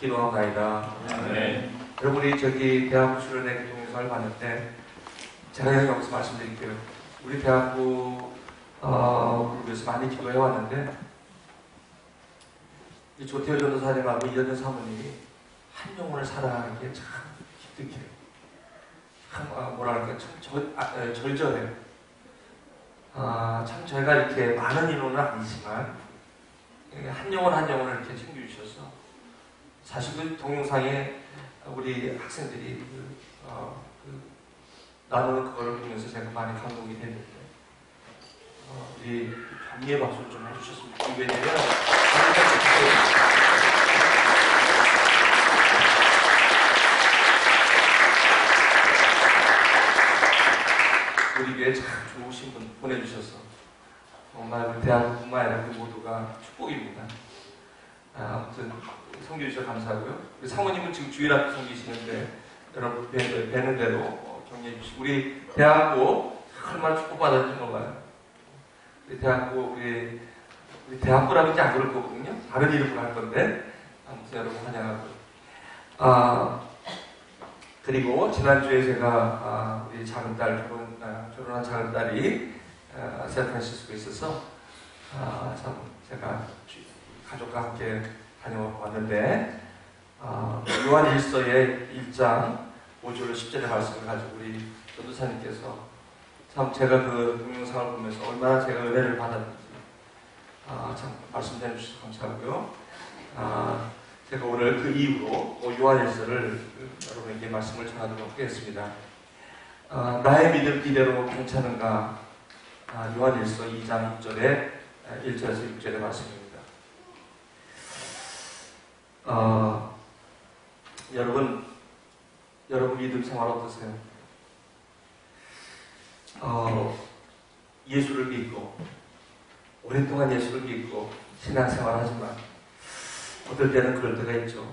기도합니다. 네. 여러분이 저기 대학부 수련회 동영상을 봤는데 제가 여기서 말씀드릴게요. 우리 대학부 그룹에서 많이 기도해 왔는데 이 조태호 전도사님하고 이현정 사모님이 한 영혼을 사랑하기에 참 기특해요. 참 뭐랄까 참 절절해요. 참 저희가 이렇게 많은 인원은 아니지만 한 영혼 한 영혼을 이렇게 챙겨주셔서 사실 그 동영상에 우리 학생들이 나누는 그걸 보면서 제가 많이 감동이 됐는데 우리 경례의 박수를 좀 해주셨으면 좋겠어요. 왜냐면 우리 교회 참 좋으신 분 보내주셔서 정말 우리 대학뿐만 아니라 그 모두가 축복입니다. 아무튼 섬겨주셔서 감사하고요. 우리 사모님은 지금 주일학교 섬기시는데 여러분 뵈는 대로 격려해 주시고 우리 대학부 얼마나 축복받았는지 몰라요. 우리 대학부 우리 대학부라면 이제 안 그럴 거거든요. 다른 이름으로 할 건데 아무튼 여러분 환영하고 그리고 지난주에 제가 우리 작은 딸 결혼한 작은 딸이 샌프란시스코에 있어서 참 제가 가족과 함께 다녀왔는데 요한일서의 1장 5절 10절의 말씀을 가지고 우리 전도사님께서 참 제가 그 동영상을 보면서 얼마나 제가 은혜를 받았는지 참 말씀해 주셔서 감사하고요. 제가 오늘 그 이후로 요한일서를 여러분에게 말씀을 전하도록 하겠습니다. 나의 믿음 이대로 괜찮은가? 요한일서 2장 6절에 1절에서 6절의 말씀입니다. 여러분 믿음 생활 어떠세요? 예수를 믿고 오랫동안 예수를 믿고 신앙생활 하지만 어떨 때는 그럴 때가 있죠.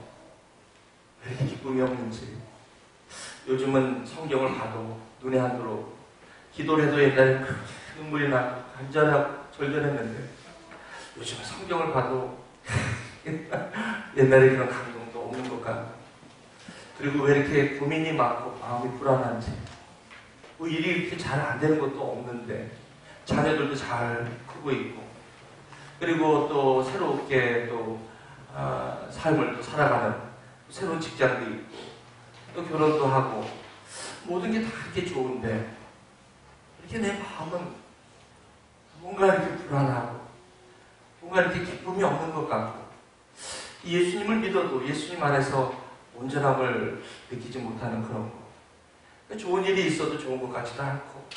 왜 이렇게 기쁨이 없는지. 요즘은 성경을 봐도 눈에 안 들어오고 기도를 해도 옛날에 눈물이 나고 간절하고 절절했는데 요즘은 성경을 봐도 옛날에 그런 감동도 없는 것 같고 그리고 왜 이렇게 고민이 많고 마음이 불안한지 뭐 일이 이렇게 잘 안 되는 것도 없는데 자녀들도 잘 크고 있고 그리고 또 새롭게 또 삶을 또 살아가는 새로운 직장도 있고 또 결혼도 하고 모든 게 다 이렇게 좋은데 이렇게 내 마음은 뭔가 이렇게 불안하고 뭔가 이렇게 기쁨이 없는 것 같고 예수님을 믿어도 예수님 안에서 온전함을 느끼지 못하는 그런 거. 좋은 일이 있어도 좋은 것 같지도 않고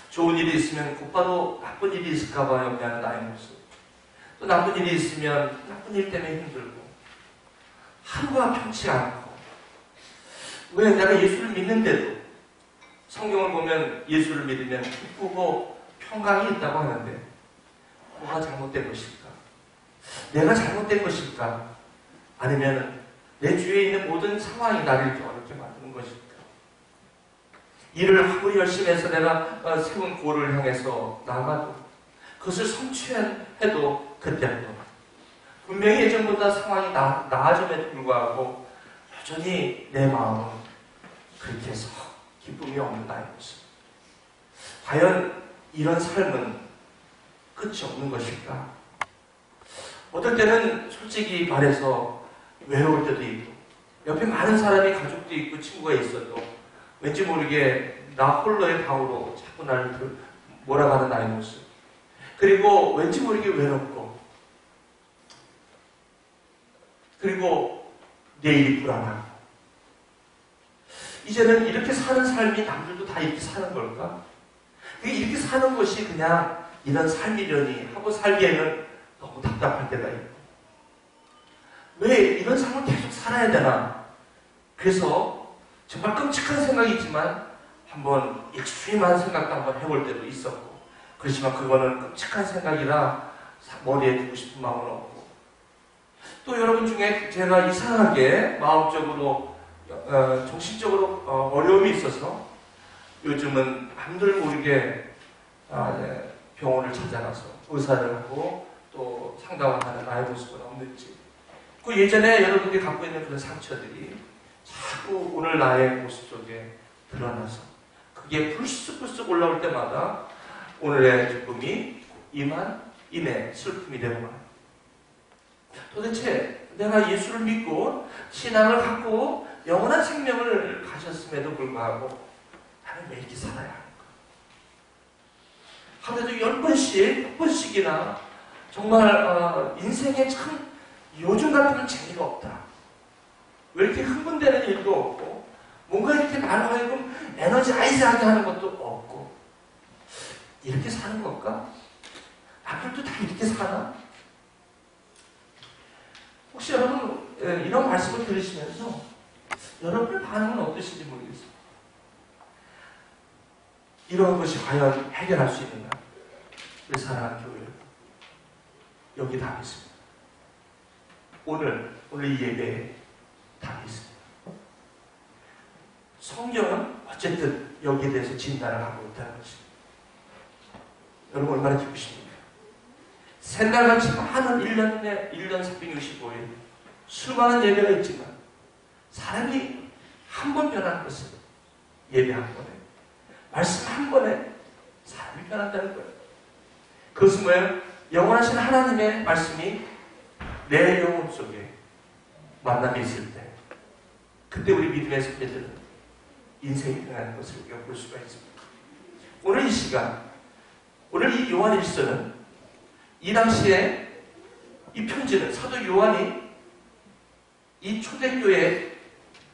좋은 일이 있으면 곧바로 나쁜 일이 있을까봐 염려하는 나의 모습. 또 나쁜 일이 있으면 나쁜 일 때문에 힘들고 하루가 편치 않고 왜 내가 예수를 믿는데도 성경을 보면 예수를 믿으면 기쁘고 평강이 있다고 하는데 뭐가 잘못된 것일까? 내가 잘못된 것일까? 아니면 내 주위에 있는 모든 상황이 나를 이렇게 어렵게 만드는 것일까? 일을 아무리 열심히 해서 내가 세운 고를 향해서 나가도 그것을 성취해도 그때도 분명히 예전보다 상황이 나아짐에도 불구하고 여전히 내 마음은 그렇게 해서 기쁨이 없는 나의 모습. 과연 이런 삶은 끝이 없는 것일까? 어떨 때는 솔직히 말해서 외로울 때도 있고 옆에 많은 사람이 가족도 있고 친구가 있어도 왠지 모르게 나 홀로의 방으로 자꾸 나를 몰아가는 나의 모습. 그리고 왠지 모르게 외롭고 그리고 내일이 불안하고 이제는 이렇게 사는 삶이 남들도 다 이렇게 사는 걸까? 이렇게 사는 것이 그냥 이런 삶이려니 하고 살기에는 너무 답답할 때가 있고 왜 이런 삶을 계속 살아야 되나? 그래서 정말 끔찍한 생각이 있지만 한번 익스트림한 생각도 한번 해볼 때도 있었고 그렇지만 그거는 끔찍한 생각이라 머리에 두고 싶은 마음은 없고 또 여러분 중에 제가 이상하게 마음적으로 정신적으로 어려움이 있어서 요즘은 남들 모르게 병원을 찾아가서 의사를 하고 또 상담을 하는 나의 모습은 없는지 그 예전에 여러분들이 갖고 있는 그런 상처들이 자꾸 오늘 나의 모습 속에 드러나서 그게 불쑥불쑥 올라올 때마다 오늘의 기쁨이 이내 슬픔이 되고 말아요. 도대체 내가 예수를 믿고 신앙을 갖고 영원한 생명을 가졌음에도 불구하고 나는 왜 이렇게 살아야 하는가? 하루에도 10번씩, 100번씩이나 정말 인생에 참 요즘 같으면 재미가 없다. 왜 이렇게 흥분되는 일도 없고 뭔가 이렇게 나로 하여금 에너지아이즈하게 하는 것도 없고 이렇게 사는 걸까? 남들도 다 이렇게 사나? 혹시 여러분 이런 말씀을 들으시면서 여러분의 반응은 어떠신지 모르겠어요. 이런 것이 과연 해결할 수 있는가? 우리 사랑하는 교회 여기 답이 있습니다. 오늘 이 예배에 답이 있습니다. 성경은 어쨌든 여기에 대해서 진단을 하고 있다는 것입니다. 여러분 얼마나 기쁘십니까? 새날같이 많은 1년 365일 수많은 예배가 있지만 사람이 한 번 변하는 것은 예배 한 번에 말씀 한 번에 사람이 변한다는 거예요. 그것은 뭐예요? 영원하신 하나님의 말씀이 내 영혼 속에 만남이 있을 때 그때 우리 믿음의 선배들은 인생이 변하는 것을 우리가 볼 수가 있습니다. 오늘 이 시간, 오늘 이 요한 1서는 이 당시에 이 편지는 사도 요한이 이 초대교회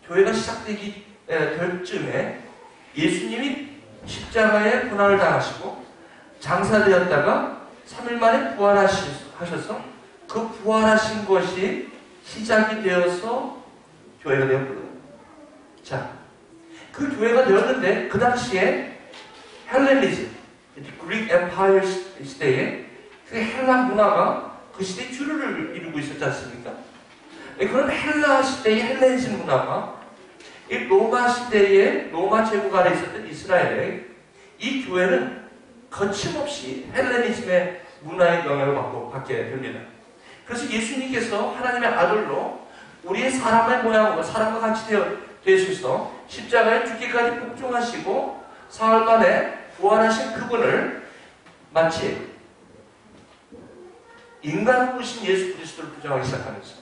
교회가 시작되기 될 즈음에 예수님이 십자가에 고난을 당하시고 장사되었다가 3일 만에 부활하셔서 그 부활하신 것이 시작이 되어서 교회가 되었거든요. 자, 그 교회가 되었는데 그 당시에 헬레니즘, 그릭 엠파이어 시대에 그 헬라 문화가 그 시대에 주류를 이루고 있었지 않습니까? 그런 헬라 시대의 헬레니즘 문화가 이 로마 시대의 로마 제국 아래 있었던 이스라엘의 이 교회는 거침없이 헬레니즘의 문화의 영향을 받게 됩니다. 그래서 예수님께서 하나님의 아들로 우리의 사람의 모양으로 사람과 같이 되셔서 십자가에 죽기까지 복종하시고 사흘 만에 부활하신 그분을 마치 인간 부신 예수 그리스도를 부정하기 시작하면서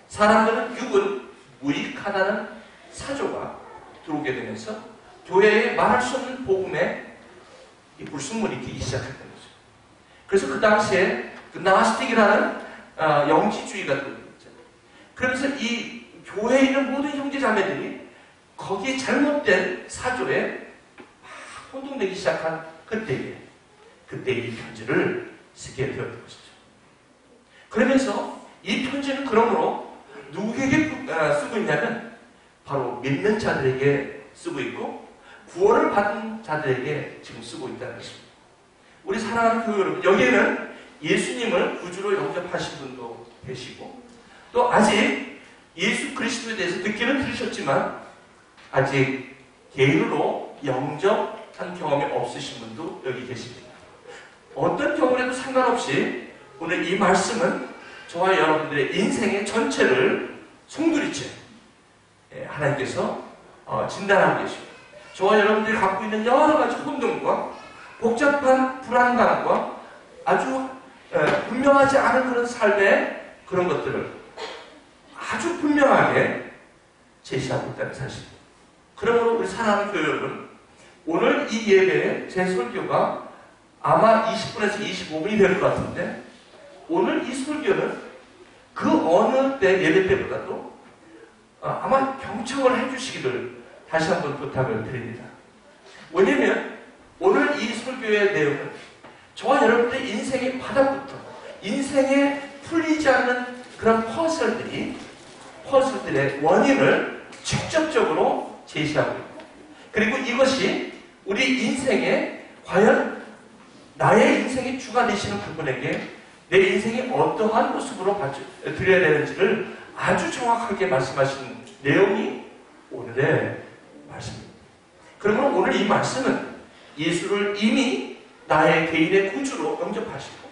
사람들은 육은 무익하다는 사조가 들어오게 되면서 교회에 말할 수 없는 복음에 불순물이 끼기 시작했던 거죠. 그래서 그 당시에 그 나스틱이라는 영지주의가 들어있죠. 그러면서 이 교회에 있는 모든 형제자매들이 거기에 잘못된 사조에 막 혼동되기 시작한 그때 이 편지를 쓰게 되었던 것이죠. 그러면서 이 편지는 그러므로 누구에게 쓰고 있냐면 바로 믿는 자들에게 쓰고 있고 구원을 받은 자들에게 지금 쓰고 있다는 것입니다. 우리 사랑하는 교회 여러분, 여기에는 예수님을 구주로 영접하신 분도 계시고 또 아직 예수 그리스도에 대해서 듣기는 들으셨지만 아직 개인으로 영접한 경험이 없으신 분도 여기 계십니다. 어떤 경우라도 상관없이 오늘 이 말씀은 저와 여러분들의 인생의 전체를 송두리째 하나님께서 진단하고 계십니다. 저와 여러분들이 갖고 있는 여러 가지 혼돈과 복잡한 불안감과 아주 분명하지 않은 그런 삶의 그런 것들을 아주 분명하게 제시하고 있다는 사실입니다. 그러므로 우리 사랑하는 교회 여러분, 오늘 이 예배에 제 설교가 아마 20분에서 25분이 될 것 같은데 오늘 이 설교는 그 어느 때 예배 때보다도 아마 경청을 해주시기를 다시 한번 부탁을 드립니다. 왜냐하면 오늘 이 설교의 내용은 저와 여러분들의 인생의 바닥부터 인생에 풀리지 않는 그런 퍼즐들의 원인을 직접적으로 제시하고 있고 그리고 이것이 우리 인생에 과연 나의 인생의 주가 되시는 그분에게 내 인생이 어떠한 모습으로 드려야 되는지를 아주 정확하게 말씀하신 내용이 오늘의 말씀입니다. 그러므로 오늘 이 말씀은 예수를 이미 나의 개인의 구주로 영접하시고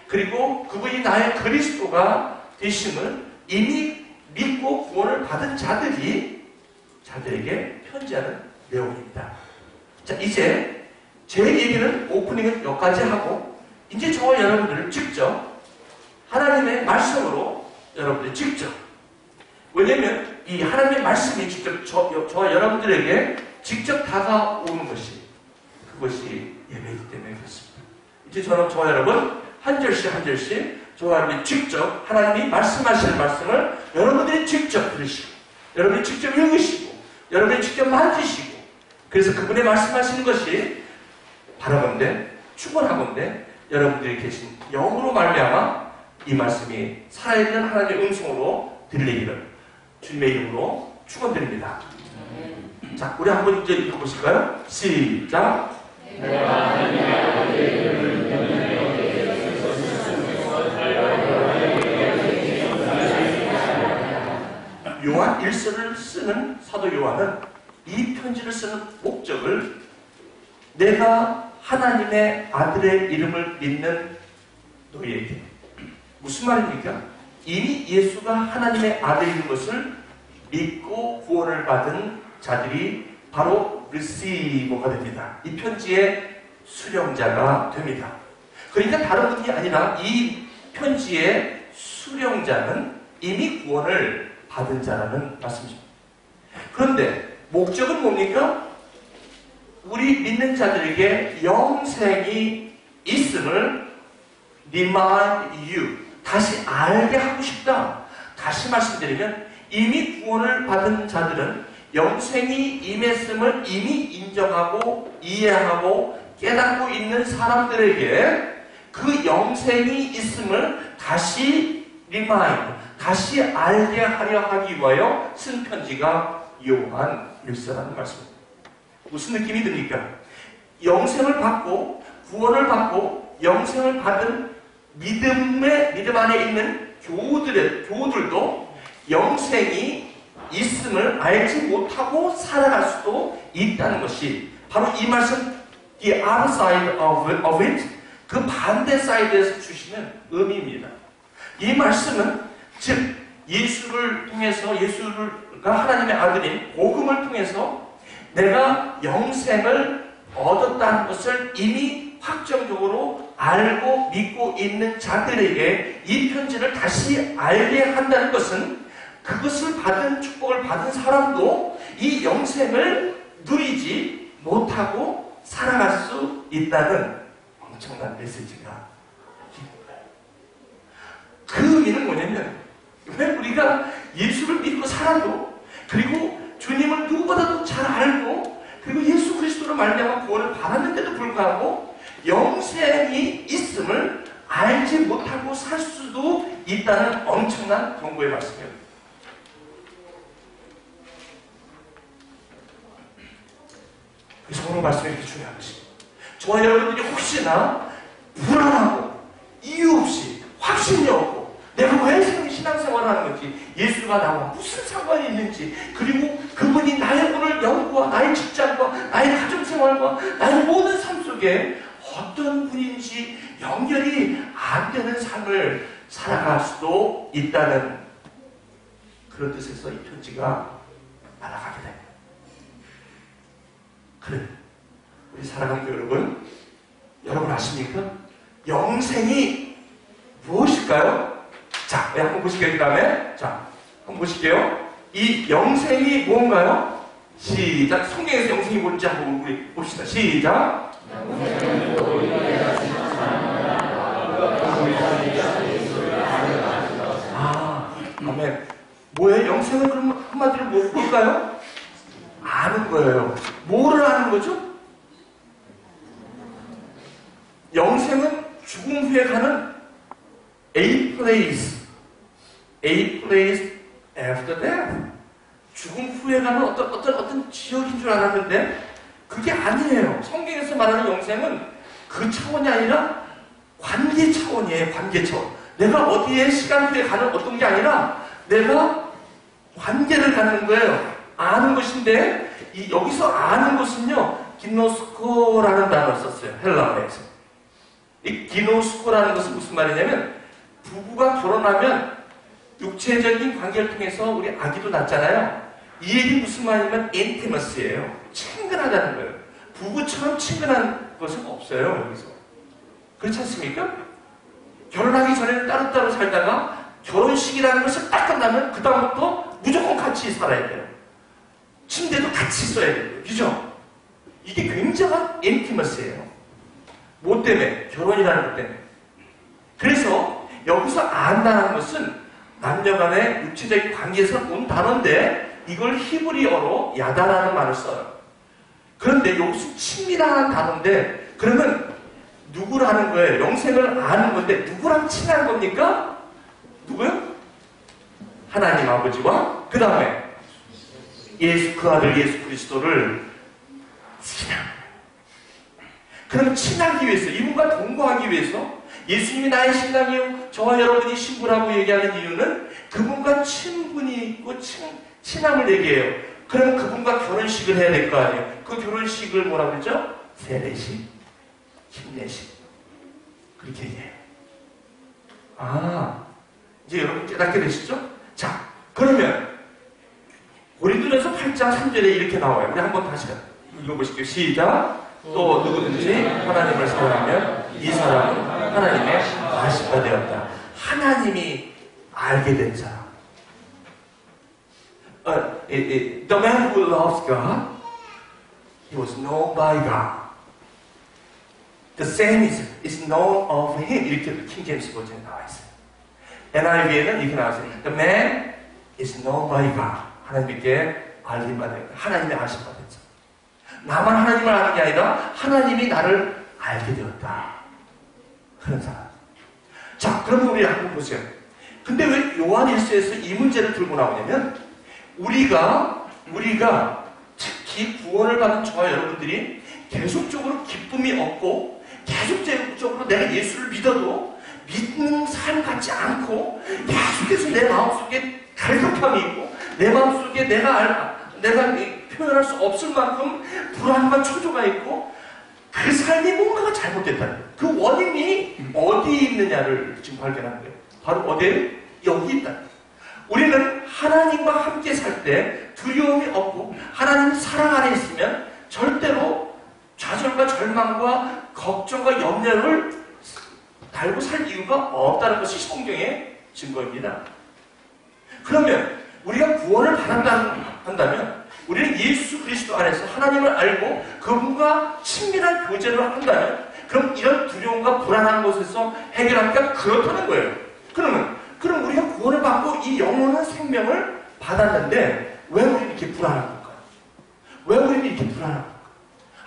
그리고 그분이 나의 그리스도가 되심을 이미 믿고 구원을 받은 자들에게 편지하는 내용입니다. 자, 이제 제 얘기는 오프닝은 여기까지 하고 이제 저와 여러분들을 직접 하나님의 말씀으로 여러분들 직접, 왜냐면 이 하나님의 말씀이 직접 저와 여러분들에게 직접 다가오는 그것이 예배이기 때문에 그렇습니다. 이제 저와 여러분 한 절씩 한 절씩 저와 여러분이 직접 하나님이 말씀하시는 말씀을 여러분들이 직접 들으시고 여러분이 직접 읽으시고 여러분이 직접 만지시고, 그래서 그분의 말씀하시는 것이 바라건대 축원하건대 여러분들이 계신 영으로 말미암아 이 말씀이 살아있는 하나님의 음성으로 들리기를 주님의 이름으로 축원드립니다. 자, 우리 한번 이제 읽어보실까요? 시작. 요한 1서를 쓰는 사도 요한은 이 편지를 쓰는 목적을 내가 하나님의 아들의 이름을 믿는 너희에게, 무슨 말입니까? 이미 예수가 하나님의 아들인 것을 믿고 구원을 받은 자들이 바로 리시버가 됩니다. 이 편지의 수령자가 됩니다. 그러니까 다른 분이 아니라 이 편지의 수령자는 이미 구원을 받은 자라는 말씀입니다. 그런데 목적은 뭡니까? 우리 믿는 자들에게 영생이 있음을 remind you, 다시 알게 하고 싶다. 다시 말씀드리면 이미 구원을 받은 자들은 영생이 임했음을 이미 인정하고 이해하고 깨닫고 있는 사람들에게 그 영생이 있음을 다시 remind, 다시 알게 하려 하기 위하여 쓴 편지가 요한 1서라는 말씀입니다. 무슨 느낌이 듭니까? 영생을 받고 구원을 받고 영생을 받은 믿음 안에 있는 교우들도 영생이 있음을 알지 못하고 살아갈 수도 있다는 것이 바로 이 말씀, the other side of it, 그 반대 사이드에서 주시는 의미입니다. 이 말씀은 즉 예수를 통해서, 예수가 하나님의 아들인 복음을 통해서 내가 영생을 얻었다는 것을 이미 확정적으로 알고 믿고 있는 자들에게 이 편지를 다시 알게 한다는 것은 그것을 받은, 축복을 받은 사람도 이 영생을 누리지 못하고 살아갈 수 있다는 엄청난 메시지가 그 의미는 뭐냐면, 왜 우리가 예수를 믿고 살아도, 그리고 주님을 누구보다도 잘 알고, 그리고 예수 그리스도로 말미암아 구원을 받았는데도 불구하고 영생이 있음을 알지 못하고 살 수도 있다는 엄청난 경고의 말씀이에요. 그래서 오늘 말씀이 이렇게 중요한 것입니다. 저와 여러분들이 혹시나 불안하고 이유 없이 확신이 없고 내가 왜 신앙생활을 하는 건지, 예수가 나와 무슨 상관이 있는지, 그리고 그분이 나의 오늘 영과 나의 직장과 나의 가정생활과 나의 모든 삶 속에 어떤 분인지 연결이 안 되는 삶을 살아갈 수도 있다는 그런 뜻에서 이 편지가 날아가게 됩니다. 그래, 우리 사랑하는 여러분 아십니까? 영생이 무엇일까요? 자, 한번 보실게요. 그 다음에 자, 한번 보실게요. 이 영생이 뭔가요? 시작. 성경에서 영생이 뭔지 한번 우리 봅시다. 시작. 아멘. 뭐예요? 영생은 그럼 한마디로 뭘까요? 아는 거예요. 뭐를 아는 거죠? 영생은 죽음 후에 가는 a place after death. 죽음 후에 가는 어떤 지역인 줄 알았는데 그게 아니에요. 성경에서 말하는 영생은 그 차원이 아니라 관계 차원이에요. 관계 차원. 내가 어디에 시간 후에 가는 어떤 게 아니라 내가 관계를 갖는 거예요. 아는 것인데 여기서 아는 것은요, 기노스코라는 단어를 썼어요. 헬라어에서. 이 기노스코라는 것은 무슨 말이냐면 부부가 결혼하면 육체적인 관계를 통해서 우리 아기도 낳잖아요. 이 얘기 무슨 말이냐면 인티머스예요. 친근하다는 거예요. 부부처럼 친근한 것은 없어요, 여기서. 그렇지 않습니까? 결혼하기 전에는 따로따로 살다가 결혼식이라는 것을 딱 끝나면 그다음부터 무조건 같이 살아야 돼요. 침대도 같이 써야 돼요. 그죠? 이게 굉장한 인티머스예요. 뭐 때문에? 결혼이라는 것 때문에. 그래서 여기서 안다는 것은 남녀간의 육체적인 관계에서 온 단어인데 이걸 히브리어로 야다라는 말을 써요. 그런데 여기서 친밀한 단어인데 그러면 누구라는 거예요? 영생을 아는 건데 누구랑 친한 겁니까? 누구요? 하나님 아버지와 그 다음에 예수 그 아들 예수 그리스도를 친한. 그럼 친하기 위해서 이분과 동거하기 위해서 예수님이 나의 신랑이요 저와 여러분이 신부라고 얘기하는 이유는 그분과 친분이 있고 친함을 얘기해요. 그럼 그분과 결혼식을 해야 될 거 아니에요. 그 결혼식을 뭐라고 그러죠? 세례식, 침례식 그렇게 얘기해요. 아, 이제 여러분 깨닫게 되시죠? 자, 그러면 고린도전서 8장 3절에 이렇게 나와요. 우리 한번 다시 읽어보실게요. 시작. 또 누구든지 하나님을 사랑하면 이 사람은 하나님의 아시가 되었다. 하나님이 알게 된 사람. The man who loves God, he was known by God. The same is known of him. 이렇게 킹 제임스 버전에 나와 있어요. NIV에는 이렇게 나왔어요. The man is known by God. 하나님께 알림 받은 하나님의 아심 받은 사람. 나만 하나님을 아는 게 아니라 하나님이 나를 알게 되었다. 그런 사람. 자, 그럼 우리 한번 보세요. 근데 왜 요한일서에서 이 문제를 들고 나오냐면 우리가 특히 구원을 받은 저와 여러분들이 계속적으로 기쁨이 없고 계속적으로 내가 예수를 믿어도 믿는 삶 같지 않고 계속해서 내 마음속에 갈급함이 있고 내 마음속에 내가 표현할 수 없을 만큼 불안과 초조가 있고 그 삶이 뭔가가 잘못됐다는 거예요. 그 원인이 어디에 있느냐를 지금 발견한 거예요. 바로 어디에? 여기 있다. 우리는 하나님과 함께 살 때 두려움이 없고 하나님 사랑 안에 있으면 절대로 좌절과 절망과 걱정과 염려를 달고 살 이유가 없다는 것이 성경의 증거입니다. 그러면 우리가 구원을 받는다면 우리는 예수 그리스도 안에서 하나님을 알고 그분과 친밀한 교제를 한다면 그럼 이런 두려움과 불안한 곳에서 해결하기가 그렇다는 거예요. 그럼 우리가 구원을 받고 이 영원한 생명을 받았는데 왜 우리는 이렇게 불안한 걸까요? 왜 우리는 이렇게 불안한 걸까요?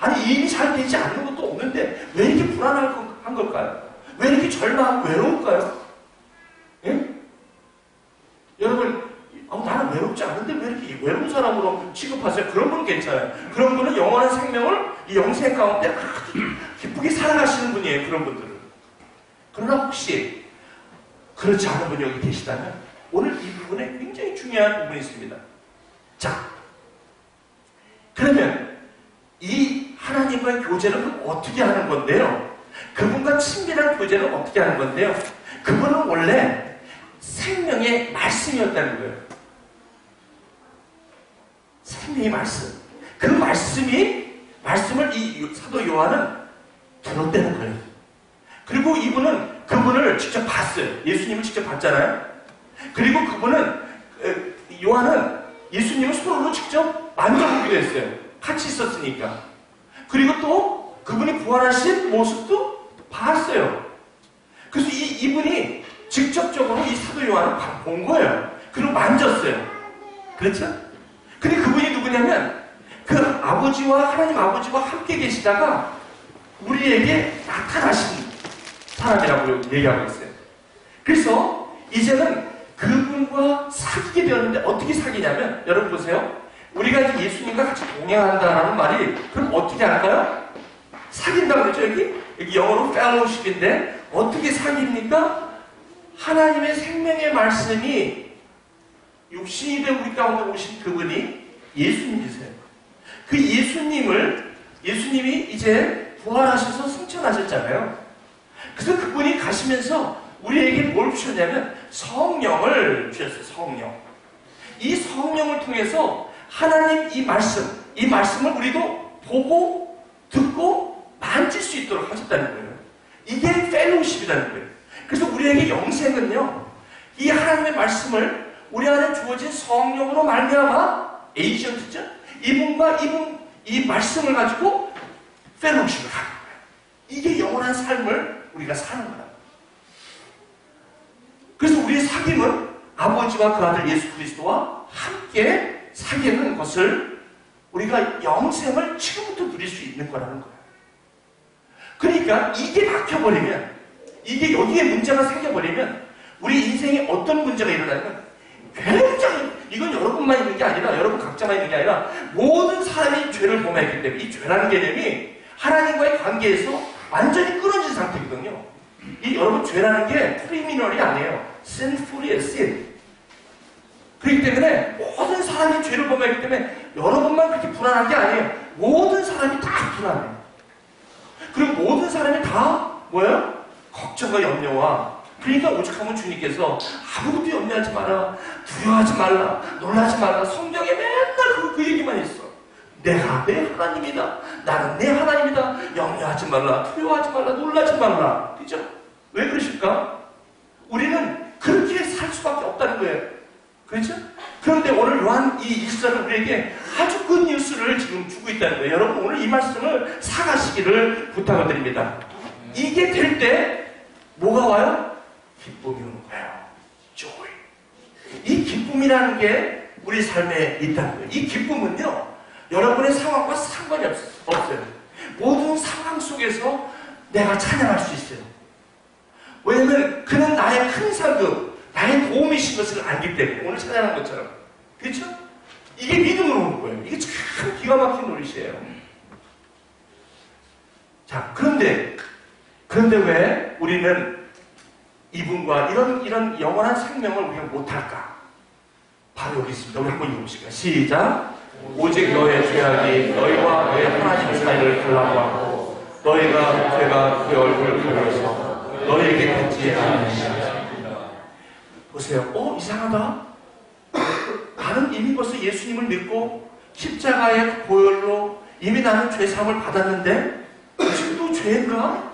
아니 일이 잘 되지 않는 것도 없는데 왜 이렇게 불안한 걸까요? 왜 이렇게 절망하고 외로울까요? 예? 여러분 나는 외롭지 않은데 왜 이렇게 외로운 사람으로 취급하세요? 그런 분은 괜찮아요. 그런 분은 영원한 생명을 이 영생 가운데 기쁘게 살아가시는 분이에요. 그런 분들은. 그러나 혹시 그렇지 않은 분이 여기 계시다면 오늘 이 부분에 굉장히 중요한 부분이 있습니다. 자, 그러면 이 하나님과의 교제는 그럼 어떻게 하는 건데요? 그분과 친밀한 교제는 어떻게 하는 건데요? 그분은 원래 생명의 말씀이었다는 거예요. 생명의 말씀. 그 말씀을 이 사도 요한은 들었다는 거예요. 그리고 그분을 직접 봤어요. 예수님을 직접 봤잖아요. 그리고 요한은 예수님을 손으로 직접 만져보기도 했어요. 같이 있었으니까. 그리고 또 그분이 부활하신 모습도 봤어요. 그래서 이분이 직접적으로 이 사도 요한을 본 거예요. 그리고 만졌어요. 그렇죠? 근데 그분이 누구냐면 그 하나님 아버지와 함께 계시다가 우리에게 나타나신 사람이라고 얘기하고 있어요. 그래서 이제는 그분과 사귀게 되었는데 어떻게 사귀냐면 여러분 보세요. 우리가 이제 예수님과 같이 동행한다라는 말이 그럼 어떻게 할까요? 사귄다고 그러죠. 여기 영어로 fellowship인데 어떻게 사귀입니까? 하나님의 생명의 말씀이 육신이 되어 우리 가운데 오신 그분이 예수님이세요. 그 예수님이 이제 부활하셔서 승천하셨잖아요. 그래서 그분이 가시면서 우리에게 뭘 주셨냐면 성령을 주셨어요. 성령. 이 성령을 통해서 하나님 이 말씀을 우리도 보고 듣고 만질 수 있도록 하셨다는 거예요. 이게 펠로우십이라는 거예요. 그래서 우리에게 영생은요, 이 하나님의 말씀을 우리 안에 주어진 성령으로 말미암아 에이전트죠. 이분과 이 말씀을 가지고 펠로우십을 하는 거예요. 이게 영원한 삶을 우리가 사는 거예요. 그래서 우리의 사귐은 아버지와 그 아들 예수 그리스도와 함께 사귀는 것을 우리가 영생을 지금부터 누릴 수 있는 거라는 거예요. 그러니까 이게 막혀버리면, 이게 여기에 문제가 생겨버리면 우리 인생에 어떤 문제가 일어나면 굉장히, 이건 여러분만 있는 게 아니라 여러분 각자만 있는 게 아니라 모든 사람이 죄를 범했기 때문에 이 죄라는 개념이 하나님과의 관계에서 완전히 끊어진 상태거든요. 이 여러분 죄라는 게 크리미널이 아니에요. sinful이에요. sin. 그렇기 때문에 모든 사람이 죄를 범하기 때문에 여러분만 그렇게 불안한 게 아니에요. 모든 사람이 다 불안해요. 그리고 모든 사람이 다 뭐예요? 걱정과 염려와, 그러니까 오죽하면 주님께서 아무것도 염려하지 마라, 두려워하지 말라, 놀라지 말라. 성경에 맨날 그 얘기만 했어. 내가 내 하나님이다. 나는 내 하나님이다. 염려하지 말라, 두려워하지 말라, 놀라지 말라. 그죠? 왜 그러실까? 우리는 그렇게 살 수밖에 없다는 거예요. 그렇죠? 그런데 오늘 요한 이 1절은 우리에게 아주 굿 뉴스를 지금 주고 있다는 거예요. 여러분 오늘 이 말씀을 사가시기를 부탁을 드립니다. 이게 될 때 뭐가 와요? 기쁨이 오는 거예요. joy. 이 기쁨이라는 게 우리 삶에 있다는 거예요. 이 기쁨은요, 여러분의 상황과 상관이 없어요. 모든 상황 속에서 내가 찬양할 수 있어요. 왜냐면 그는 나의 큰 상급, 나의 도움이신 것을 알기 때문에. 오늘 찬양한 것처럼. 그렇죠? 이게 믿음으로 오는 거예요. 이게 참 기가 막힌 노릇이에요. 자, 그런데 왜 우리는 이분과 이런 영원한 생명을 우리가 못할까? 바로 여기 있습니다. 우리 한번 읽어보실까요? 시작. 오직 너의 죄악이 너희와 너희 하나님 사이를 갈라고 하고 너희가 죄가 그 얼굴을 가려서 너희에게 닿지 않으시리라. 보세요. 이상하다. 나는 이미 벌써 예수님을 믿고 십자가의 보혈로 이미 나는 죄사함을 받았는데 지금도 죄인가?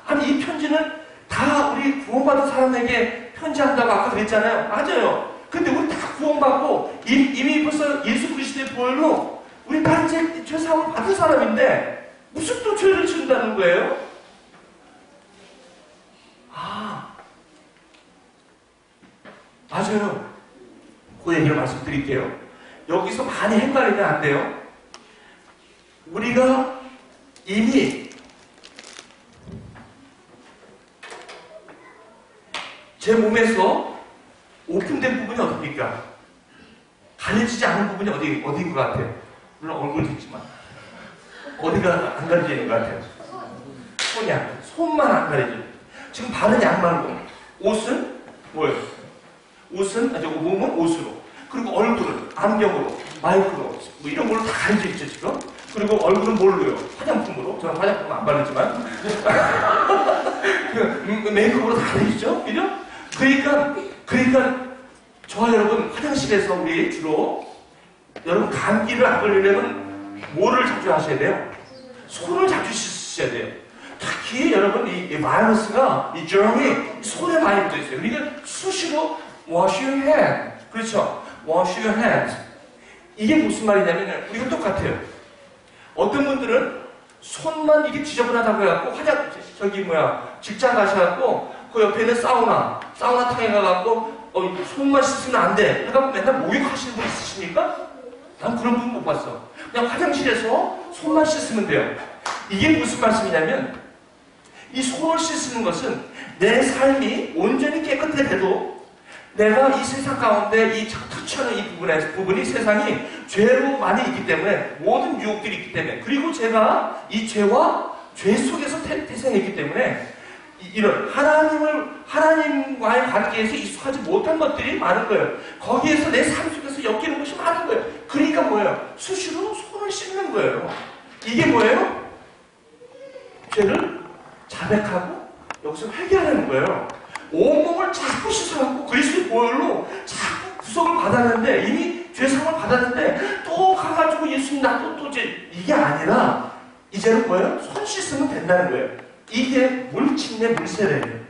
아니 이 편지는 다 우리 구원받은 사람에게 편지한다고 아까 그랬잖아요. 맞아요. 근데 우리 다 구원받고 이미 벌써 예수 그리스도의 보혈로 우리 다 이제 죄사함을 받은 사람인데 무슨 또 죄를 지은다는 거예요? 맞아요. 그 얘기를 말씀드릴게요. 여기서 많이 헷갈리면 안 돼요. 우리가 이미 제 몸에서 오픈된 부분이 어딥니까? 가려지지 않은 부분이 어디인 것 같아요? 물론 얼굴도 있지만 어디가 안 가려지는 것 같아요? 손만 안 가려져요. 지금 발은 양말로, 옷은 뭐예요? 몸은 옷으로, 그리고 얼굴은 안경으로, 마이크로, 뭐 이런 걸로 다 가려져 있죠, 지금. 그리고 얼굴은 뭘로요? 화장품으로. 저는 화장품 안 바르지만. 메이크업으로 다 가려지죠? 그죠? 그러니까, 저와 여러분, 화장실에서 우리 주로, 여러분, 감기를 안 걸리려면 뭐를 자주 하셔야 돼요? 손을 자주 씻으셔야 돼요. 특히 여러분, 이 바이러스가, 이 germ이 손에 많이 묻어 있어요. 그러니까 수시로 wash your hands. 그렇죠? wash your hands. 이게 무슨 말이냐면 우리가 똑같아요. 어떤 분들은 손만 이게 지저분하다고 해갖고 직장 가셔갖고 그 옆에 있는 사우나탕에 가갖고 손만 씻으면 안 돼. 그러니까 맨날 목욕하시는 분 있으십니까? 난 그런 분 못 봤어. 그냥 화장실에서 손만 씻으면 돼요. 이게 무슨 말씀이냐면 이 손을 씻는 것은 내 삶이 온전히 깨끗해도 내가 이 세상 가운데 이 touch하는 이 부분이 세상이 죄로 많이 있기 때문에 모든 유혹들이 있기 때문에 그리고 제가 이 죄와 죄 속에서 태생했기 때문에 이런 하나님과의 관계에서 익숙하지 못한 것들이 많은 거예요. 거기에서 내 삶 속에서 엮이는 것이 많은 거예요. 그러니까 뭐예요? 수시로 손을 씻는 거예요. 이게 뭐예요? 죄를 자백하고 여기서 회개하는 거예요. 온몸을 자꾸 씻어갖고 그리스도의 보혈로 자꾸 구속을 받았는데, 이미 죄상을 받았는데 또 가가지고 예수님 나도 또 이제 이게 아니라 이제는 뭐예요? 손 씻으면 된다는 거예요. 이게 물침내 물세례예요.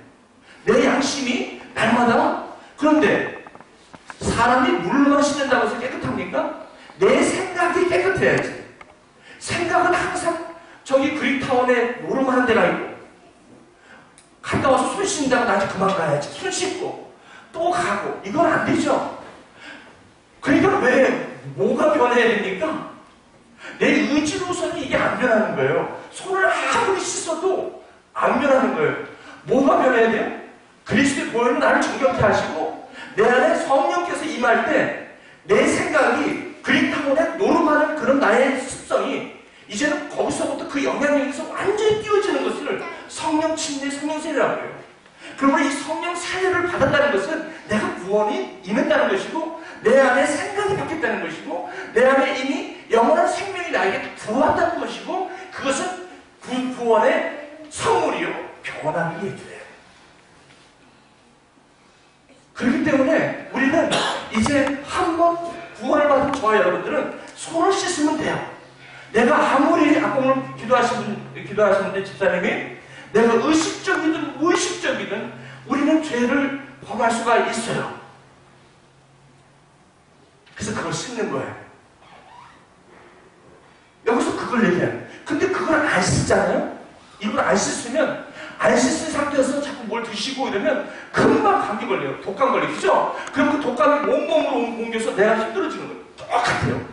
내 양심이 날마다. 그런데 사람이 물로만 씻는다고 해서 깨끗합니까? 내 생각이 깨끗해야지. 생각은 항상 저기 그릭타운에 노름하는 데가 있고, 갔다 와서 손 씻는다고 나 이제 그만 가야지. 손 씻고 또 가고, 이건 안 되죠. 그러니까 왜 뭐가 변해야 됩니까? 내 의지로서는 이게 안 변하는 거예요. 손을 아무리 씻어도 안 변하는 거예요. 뭐가 변해야 돼요? 그리스도의 보혈은 나를 정결케 하시고 내 안에 성령께서 임할 때 내 생각이 그릭타운에 노름하는 그런 나의 습성이 이제는 거기서부터 그 영향력에서 완전히 띄워지는 것을 성령 침례, 성령 세례라고 해요. 그러면 이 성령 세례를 받았다는 것은 내가 구원이 임했다는 것이고, 내 안에 생각이 바뀌었다는 것이고, 내 안에 이미 영원한 생명이 나에게 들어왔다는 것이고, 그것은 구원의 선물이요, 변함이 예주예요. 그렇기 때문에 우리는 이제 한번 구원을 받은 저와 여러분들은 손을 씻으면 돼요. 내가 아무리 아까 오늘 기도하시는데 집사님이 내가 의식적이든 무의식적이든 우리는 죄를 범할 수가 있어요. 그래서 그걸 씻는 거예요. 여기서 그걸 얘기해요. 근데 그걸 안 씻잖아요? 이걸 안 씻으면, 안 씻은 상태에서 자꾸 뭘 드시고 이러면 금방 감기 걸려요. 독감 걸리죠? 그럼 그 독감이 온몸으로 옮겨서 내가 힘들어지는 거예요. 똑같아요.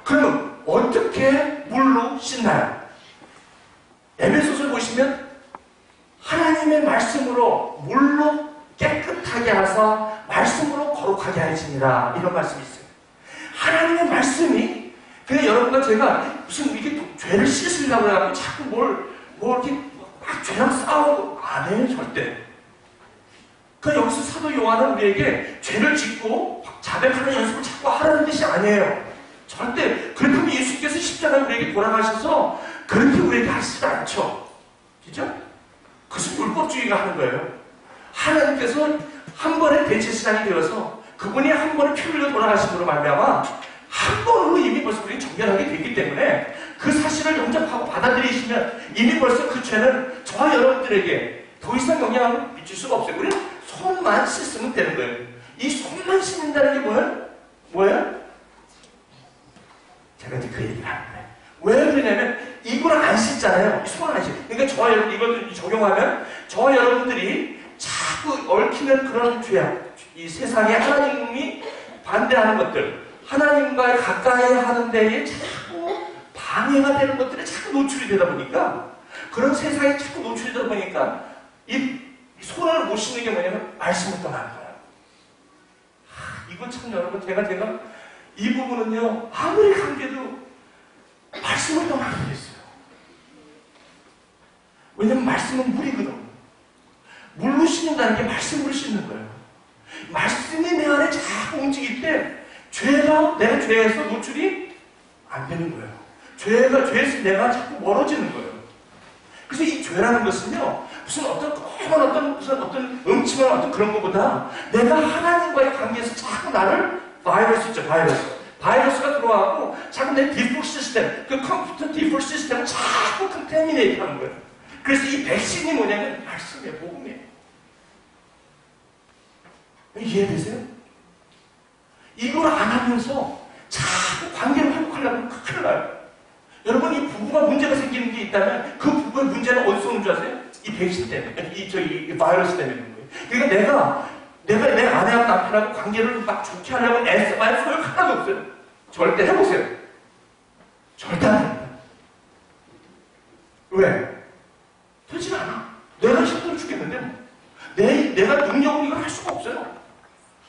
그러면 어떻게 물로 씻나요? 에베소서를 보시면 하나님의 말씀으로 물로 깨끗하게 하사 말씀으로 거룩하게 하시니라, 이런 말씀이 있어요. 하나님의 말씀이, 그냥 여러분과 제가 무슨 이렇게 죄를 씻으려고 해가지고 자꾸 뭘 이렇게 막 죄랑 싸우고 안 해요, 절대. 그러니까 여기서 사도 요한은 우리에게 죄를 짓고 자백하는 연습을 자꾸 하라는 뜻이 아니에요. 절대. 그렇다면 예수님께서 십자가에 우리에게 돌아가셔서 그렇게 우리에게 하시지 않죠. 그죠? 그것은 율법주의가 하는 거예요. 하나님께서 한 번의 대제사장이 되어서 그분이 한 번에 피 흘려 돌아가심으로 말미암아 한 번으로 이미 벌써 우리는 정결하게 됐기 때문에 그 사실을 영접하고 받아들이시면 이미 벌써 그 죄는 저와 여러분들에게 더 이상 영향을 미칠 수가 없어요. 우리는 손만 씻으면 되는 거예요. 이 손만 씻는다는 게 뭐예요? 뭐예요? 제가 이제 그 얘기를 하는 거예요. 왜 그러냐면 이거를 안 씻잖아요. 이 손을 안 씻어요. 그러니까 저와 여러분 이걸 적용하면 저와 여러분들이 자꾸 얽히는 그런 죄악, 이 세상에 하나님이 반대하는 것들, 하나님과 가까이 하는 데에 자꾸 방해가 되는 것들에 자꾸 노출이 되다 보니까, 그런 세상에 자꾸 노출이 되다 보니까 이 손을 못 씻는 게 뭐냐면 말씀을 떠나는 거예요. 이건 참 여러분, 제가 이 부분은요, 아무리 관계도 말씀을 떠나게 됐어요. 왜냐면 말씀은 물이거든. 물로 씻는다는 게 말씀으로 씻는 거예요. 말씀이 내 안에 자꾸 움직일 때 내가 죄에서 노출이 안 되는 거예요. 죄에서 내가 자꾸 멀어지는 거예요. 그래서 이 죄라는 것은요, 무슨 어떤 음침한 어떤 그런 것보다 내가 하나님과의 관계에서 자꾸 나를 바이러스 있죠, 바이러스가 들어와갖고 자꾸 내 디폴트 시스템, 그 컴퓨터 디폴트 시스템을 자꾸 컨테미네이트 하는 거예요. 그래서 이 백신이 뭐냐면 말씀이에요, 복음이에요. 이해되세요? 이걸 안 하면서 자꾸 관계를 회복하려면 큰일 나요. 여러분, 이 부부가 문제가 생기는 게 있다면 그 부부의 문제는 어디서 오는 줄 아세요? 이 백신 때문에, 이 바이러스 때문에 오는 거예요. 그러니까 내가 내 아내하고 남편하고 관계를 막 좋게 하려면 애써봐야 소용 하나도 없어요. 절대 해보세요. 절대 안 됩니다. 왜? 되지 않아. 내가 힘들어 죽겠는데 뭐. 내가 능력으로 이걸 할 수가 없어요.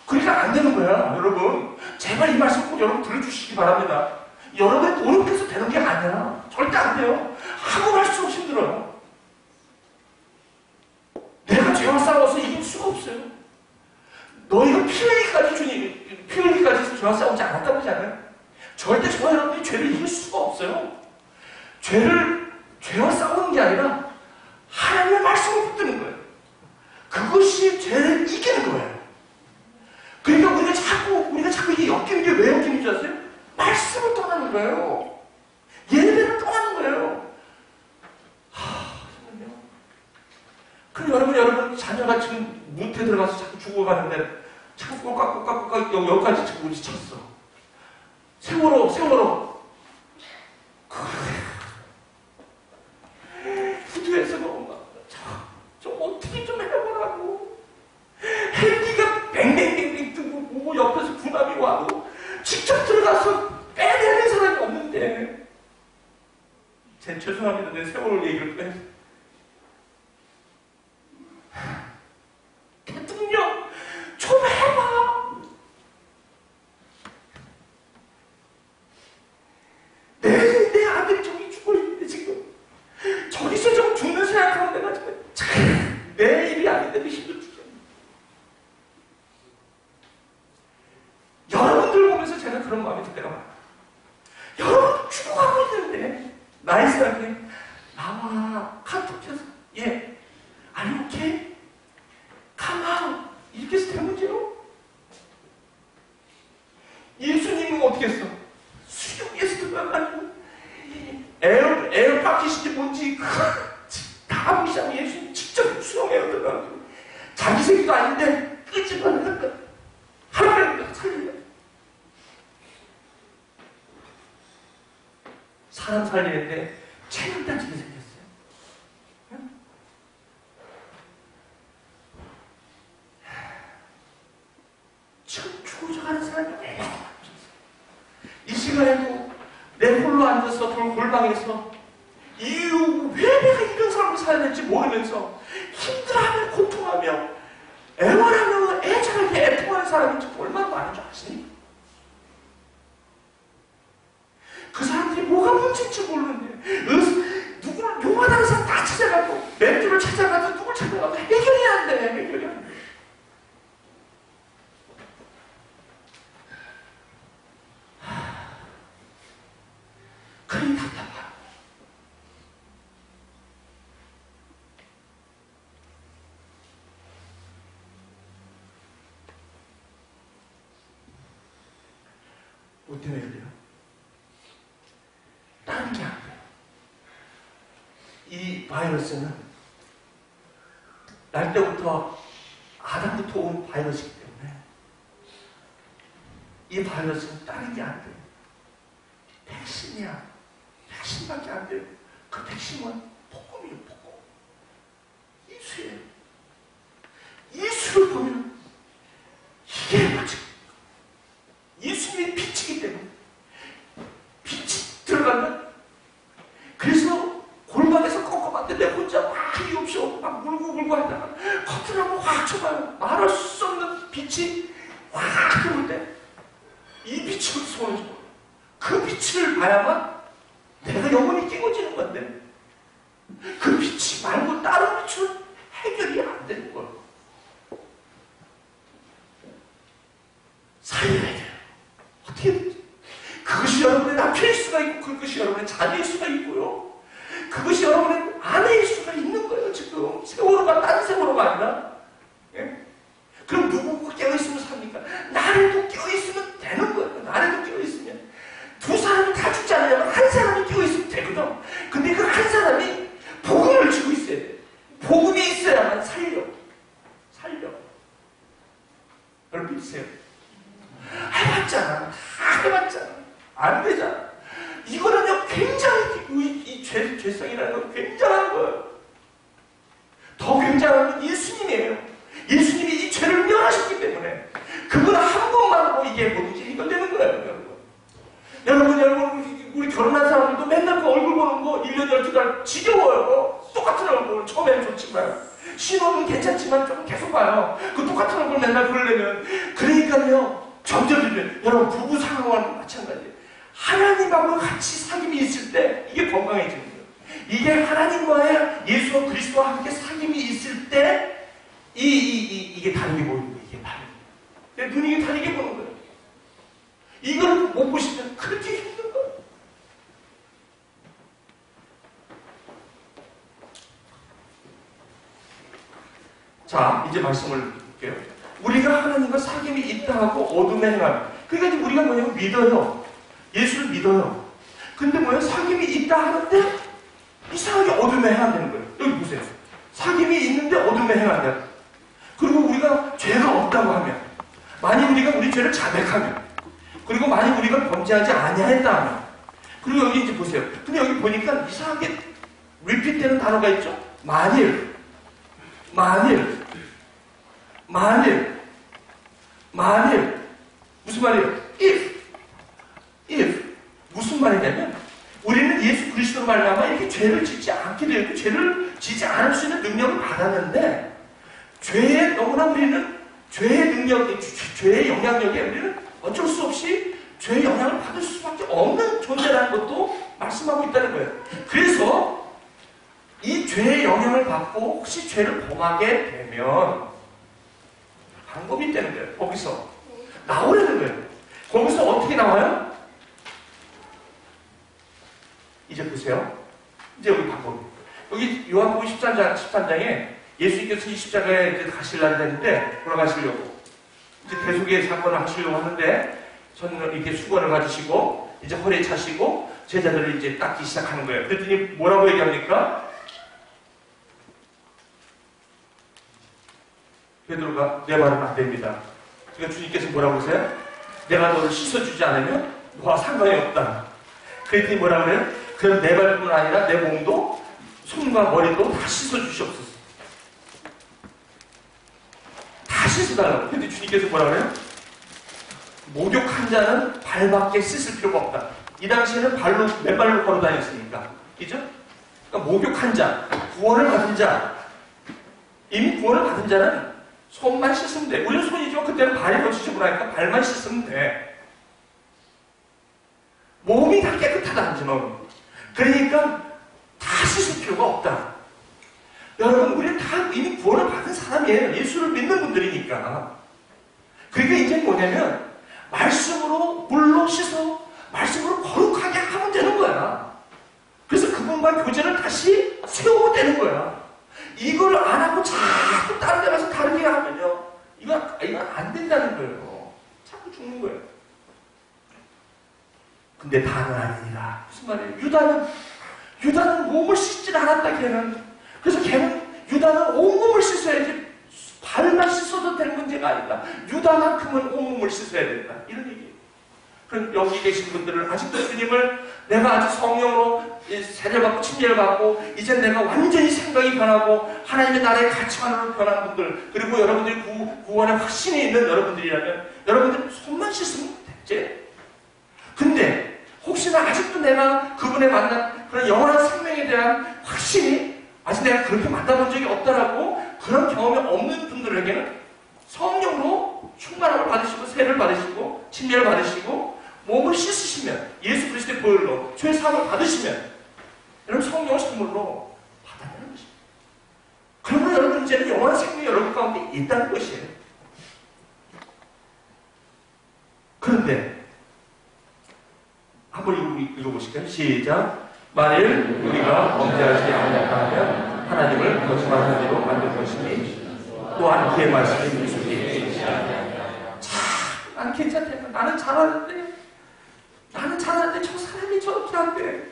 그러니까 안 되는 거야, 여러분. 제발 이 말씀 꼭 여러분 들어주시기 바랍니다. 여러분의 노력해서 되는 게 아니야. 절대 안 돼요. 아무 할 수 없이 힘들어요. 내가 죄와 싸워서 이길 수가 없어요. 너희가 피 흘리기까지 죄와 싸우지 않았다고 하지 않아요? 절대 저와 여러분이 죄를 이길 수가 없어요. 죄와 싸우는 게 아니라 하나님의 말씀을 붙드는 거예요. 그것이 죄를 이기는 거예요. 그러니까 우리가 자꾸 이게 엮이는 게 왜 엮이는 줄 아세요? 말씀을 떠나는 거예요. 예배를 떠나는 거예요. 정말요. 그럼 여러분 자녀가 지금 무태 들어가서 자꾸 죽어가는데 자꾸 꼴깍꼴깍 여기까지 지금 우리 쳤어. 세월호. 구두에서 좀 어떻게 좀 해보라고. 헬기가 뱅뱅뱅뱅 뜨고 뭐 옆에서 군함이 와도 직접 들어가서 빼내는 사람이 없는데. 죄송합니다. 내 세월호 얘기를 빼서. 대통령 좀 해봐. 내 아들이 저기 죽어있는데 지금 저기서 좀 죽는 생각하면 내가 지금 내 일이 아닌데도 힘을 주죠. 여러분들 보면서 제가 그런 마음이 들 때가 많아요. 여러분 죽어가고 있는데 나이스하게 나와 카톡 쳐서 예 are you okay? come out 이렇게 해서 된 문제요. 예수님은 어떻게 했어? 수용에서 들어가가지고 에어파킷인지 뭔지 다 보시면 예수님 직접 수용에어 들어가가지고 자기 새끼도 아닌데 끄집어내는 거야. 하나님을 살리려. 사람 살리는데 체면 다치게 생겼어요. 응? 지금 죽어져가는 사람이 왜 이 시간에도 내 홀로 앉아서 골방에서 왜 내가 이런 삶을 살아야 될지 모르면서 힘들어하며 고통하며 애원하며 애절하게 애통하는 사람이 지금 얼마나 많은 줄 아시니? 그 사람들이 뭐가 문제인지 모르는데 누구를 용하다는 사람 다 찾아가고 멘토를 찾아가도 누굴 찾아가도 해결이 안 돼. 해결이 안 돼. 그러니 답답하다. 뭐 때문에 그래요? 다른 게 아니에요. 이 바이러스는 날 때부터 아담부터 온 바이러스이기 때문에 이 바이러스는 다른 게 안 돼요. 백신이야. 백신밖에 안 돼요. 그 백신은 복음이에요. 복음. 예수예요. 예수를 보면 이게 맞아. 예수님이 빛이기 때문에 빛이 들어간다. 그래서 골방에서 껌껌한데 내 혼자 막 이유 없이 막 물고 하다가 커튼 한번 확 쳐봐요. 말할 수 없는 빛이 확 들어올 때 이 빛으로 손을 줘. 그 빛을 봐야만 내가 영혼이 깨어지는 건데 그 빛이 말고 다른 빛은 해결이 안 되는 거예요. 살려야 돼요. 어떻게든지. 그것이 여러분의 남편일 수가 있고 그것이 여러분의 자녀일 수가 있고요. 그것이 여러분의 아내일 수가 있는 거예요. 지금 세월호가 딴 세월호가 아니라. 예? 그럼 누구가 깨어있으면 삽니까? 나라도 깨어있으면 되는 거예요. 나라도 깨어있으면. 두 사람이 다 죽지 않으려면 한 사람이 깨어있으면 되거든. 근데 그 한 사람이 복음을 쥐고 있어야 돼. 복음이 있어야만 살려. 여러분 믿으세요? 해봤잖아. 다 해봤잖아. 안 되잖아. 이거는요, 굉장히, 이 죄성이라는 건 굉장한 거예요. 더 굉장한 건 예수님이에요. 예수님이 이 죄를 멸하셨기 때문에 그분 한 번만으로 이게 뭐든지 해결되는 거예요, 여러분, 우리 결혼한 사람들도 맨날 그 얼굴 보는 거 1년 12달 지겨워요. 똑같은 얼굴. 처음에는 좋지만. 신혼은 괜찮지만 좀 계속 봐요. 그 똑같은 얼굴 맨날 보려면. 그러니까요, 점점 여러분, 부부 상황과는 마찬가지예요. 하나님하고 같이 사귐이 있을 때 이게 건강해지는 거예요. 이게 하나님과의 예수와 그리스도와 함께 사귐이 있을 때 이게 다르게 보이는 거예요. 이게 다르게. 내 눈이 다르게 보는 거예요. 이걸 못 보시면 그렇게 힘든 거예요. 자, 자, 이제 말씀을 볼게요. 우리가 하나님과 사귐이 있다 하고 어둠에 행하면, 그러니까 이제 우리가 뭐냐면 믿어요. 예수를 믿어요. 근데 뭐예요? 사귐이 있다 하는데 이상하게 어둠에 행한다는 거예요. 여기 보세요. 사귐이 있는데 어둠에 행한다. 그리고 우리가 죄가 없다고 하면, 만약 우리가 우리 죄를 자백하면, 그리고 만약 우리가 범죄하지 아니하였다 하면, 그리고 여기 이제 보세요. 근데 여기 보니까 이상하게 리핏되는 단어가 있죠? 만일, 무슨 말이에요? if 무슨 말이냐면, 우리는 예수 그리스도로 말미암아 이렇게 죄를 짓지 않게 되었고 죄를 짓지 않을 수 있는 능력을 받았는데, 죄에 너무나 우리는 죄의 능력, 죄의 영향력에 우리는 어쩔 수 없이 죄의 영향을 받을 수밖에 없는 존재라는 것도 말씀하고 있다는 거예요. 그래서 이 죄의 영향을 받고 혹시 죄를 범하게 되면 방법이 있다는 거예요. 거기서 나오려는 거예요. 거기서 어떻게 나와요? 이제 보세요. 이제 여기 방법이. 여기 요한복음 13장에 예수님께서 이 십자가에 이제 가시려고 했는데, 돌아가시려고. 이제 대속의 사건을 하시려고 하는데, 저는 이렇게 수건을 가지시고, 이제 허리에 차시고, 제자들을 이제 닦기 시작하는 거예요. 그랬더니 뭐라고 얘기합니까? 베드로가 내 말은 안 됩니다. 그러니까 주님께서 뭐라고 하세요? 내가 너를 씻어주지 않으면 너와 상관이 없다. 그랬더니 뭐라 그래요? 그럼 내 발뿐만 아니라 내 몸도 손과 머리도 다 씻어주시옵소서. 다 씻어달라고. 근데 주님께서 뭐라 그래요? 목욕한 자는 발밖에 씻을 필요가 없다. 이 당시에는 맨발로 걸어 다녔으니까. 그죠? 그러니까 목욕한 자, 구원을 받은 자, 이미 구원을 받은 자는 손만 씻으면 돼. 우리는 손이지만 그때는 발이 더 지저분하니까 발만 씻으면 돼. 몸이 다 깨끗하다, 하지만. 그러니까 다 씻을 필요가 없다. 여러분, 우리는 다 이미 구원을 받은 사람이에요. 예수를 믿는 분들이니까. 그러니까 이제 뭐냐면, 말씀으로 물로 씻어, 말씀으로 거룩하게 하면 되는 거야. 그래서 그분과 교제를 다시 세우면 되는 거야. 이걸 안 하고 자꾸 다른 데 가서 다르게 하면요, 이건 안 된다는 거예요. 자꾸 죽는 거예요. 근데 다는 아니니라. 무슨 말이에요? 유다는 몸을 씻질 않았다, 걔는. 그래서 유다는 온몸을 씻어야지, 발만 씻어도 될 문제가 아니다. 유다만큼은 온몸을 씻어야 된다. 이런 얘기예요. 그럼 여기 계신 분들은 아직도 주님을 내가 아직 성령으로 세례받고 침례받고 이제 내가 완전히 생각이 변하고 하나님의 나라의 가치관으로 변한 분들, 그리고 여러분들이 구원의 확신이 있는 여러분들이라면 여러분들 손만 씻으면 됐지. 근데 혹시나 아직도 내가 그분의 만난 그런 영원한 생명에 대한 확신이 아직 내가 그렇게 만나본 적이 없다라고 그런 경험이 없는 분들에게는 성령으로 충만함을 받으시고 세례를 받으시고 침례를 받으시고 몸을 씻으시면, 예수 그리스도의 보혈로 죄 사함을 받으시면 여러분 성령을 선물로 받아내는 것입니다. 그러면 여러분 이제는 영원한 생명이 여러분 가운데 있다는 것이에요. 그런데 한번 읽어보실까요? 시작. 만일 우리가 범죄하지 않는다면 하나님을 거짓말하는 이로 만든 것이니 또한 그의 말씀이 우리 속에 있지 않느냐. 난 괜찮대. 나는 잘하는데 저 사람이 저렇게 한대.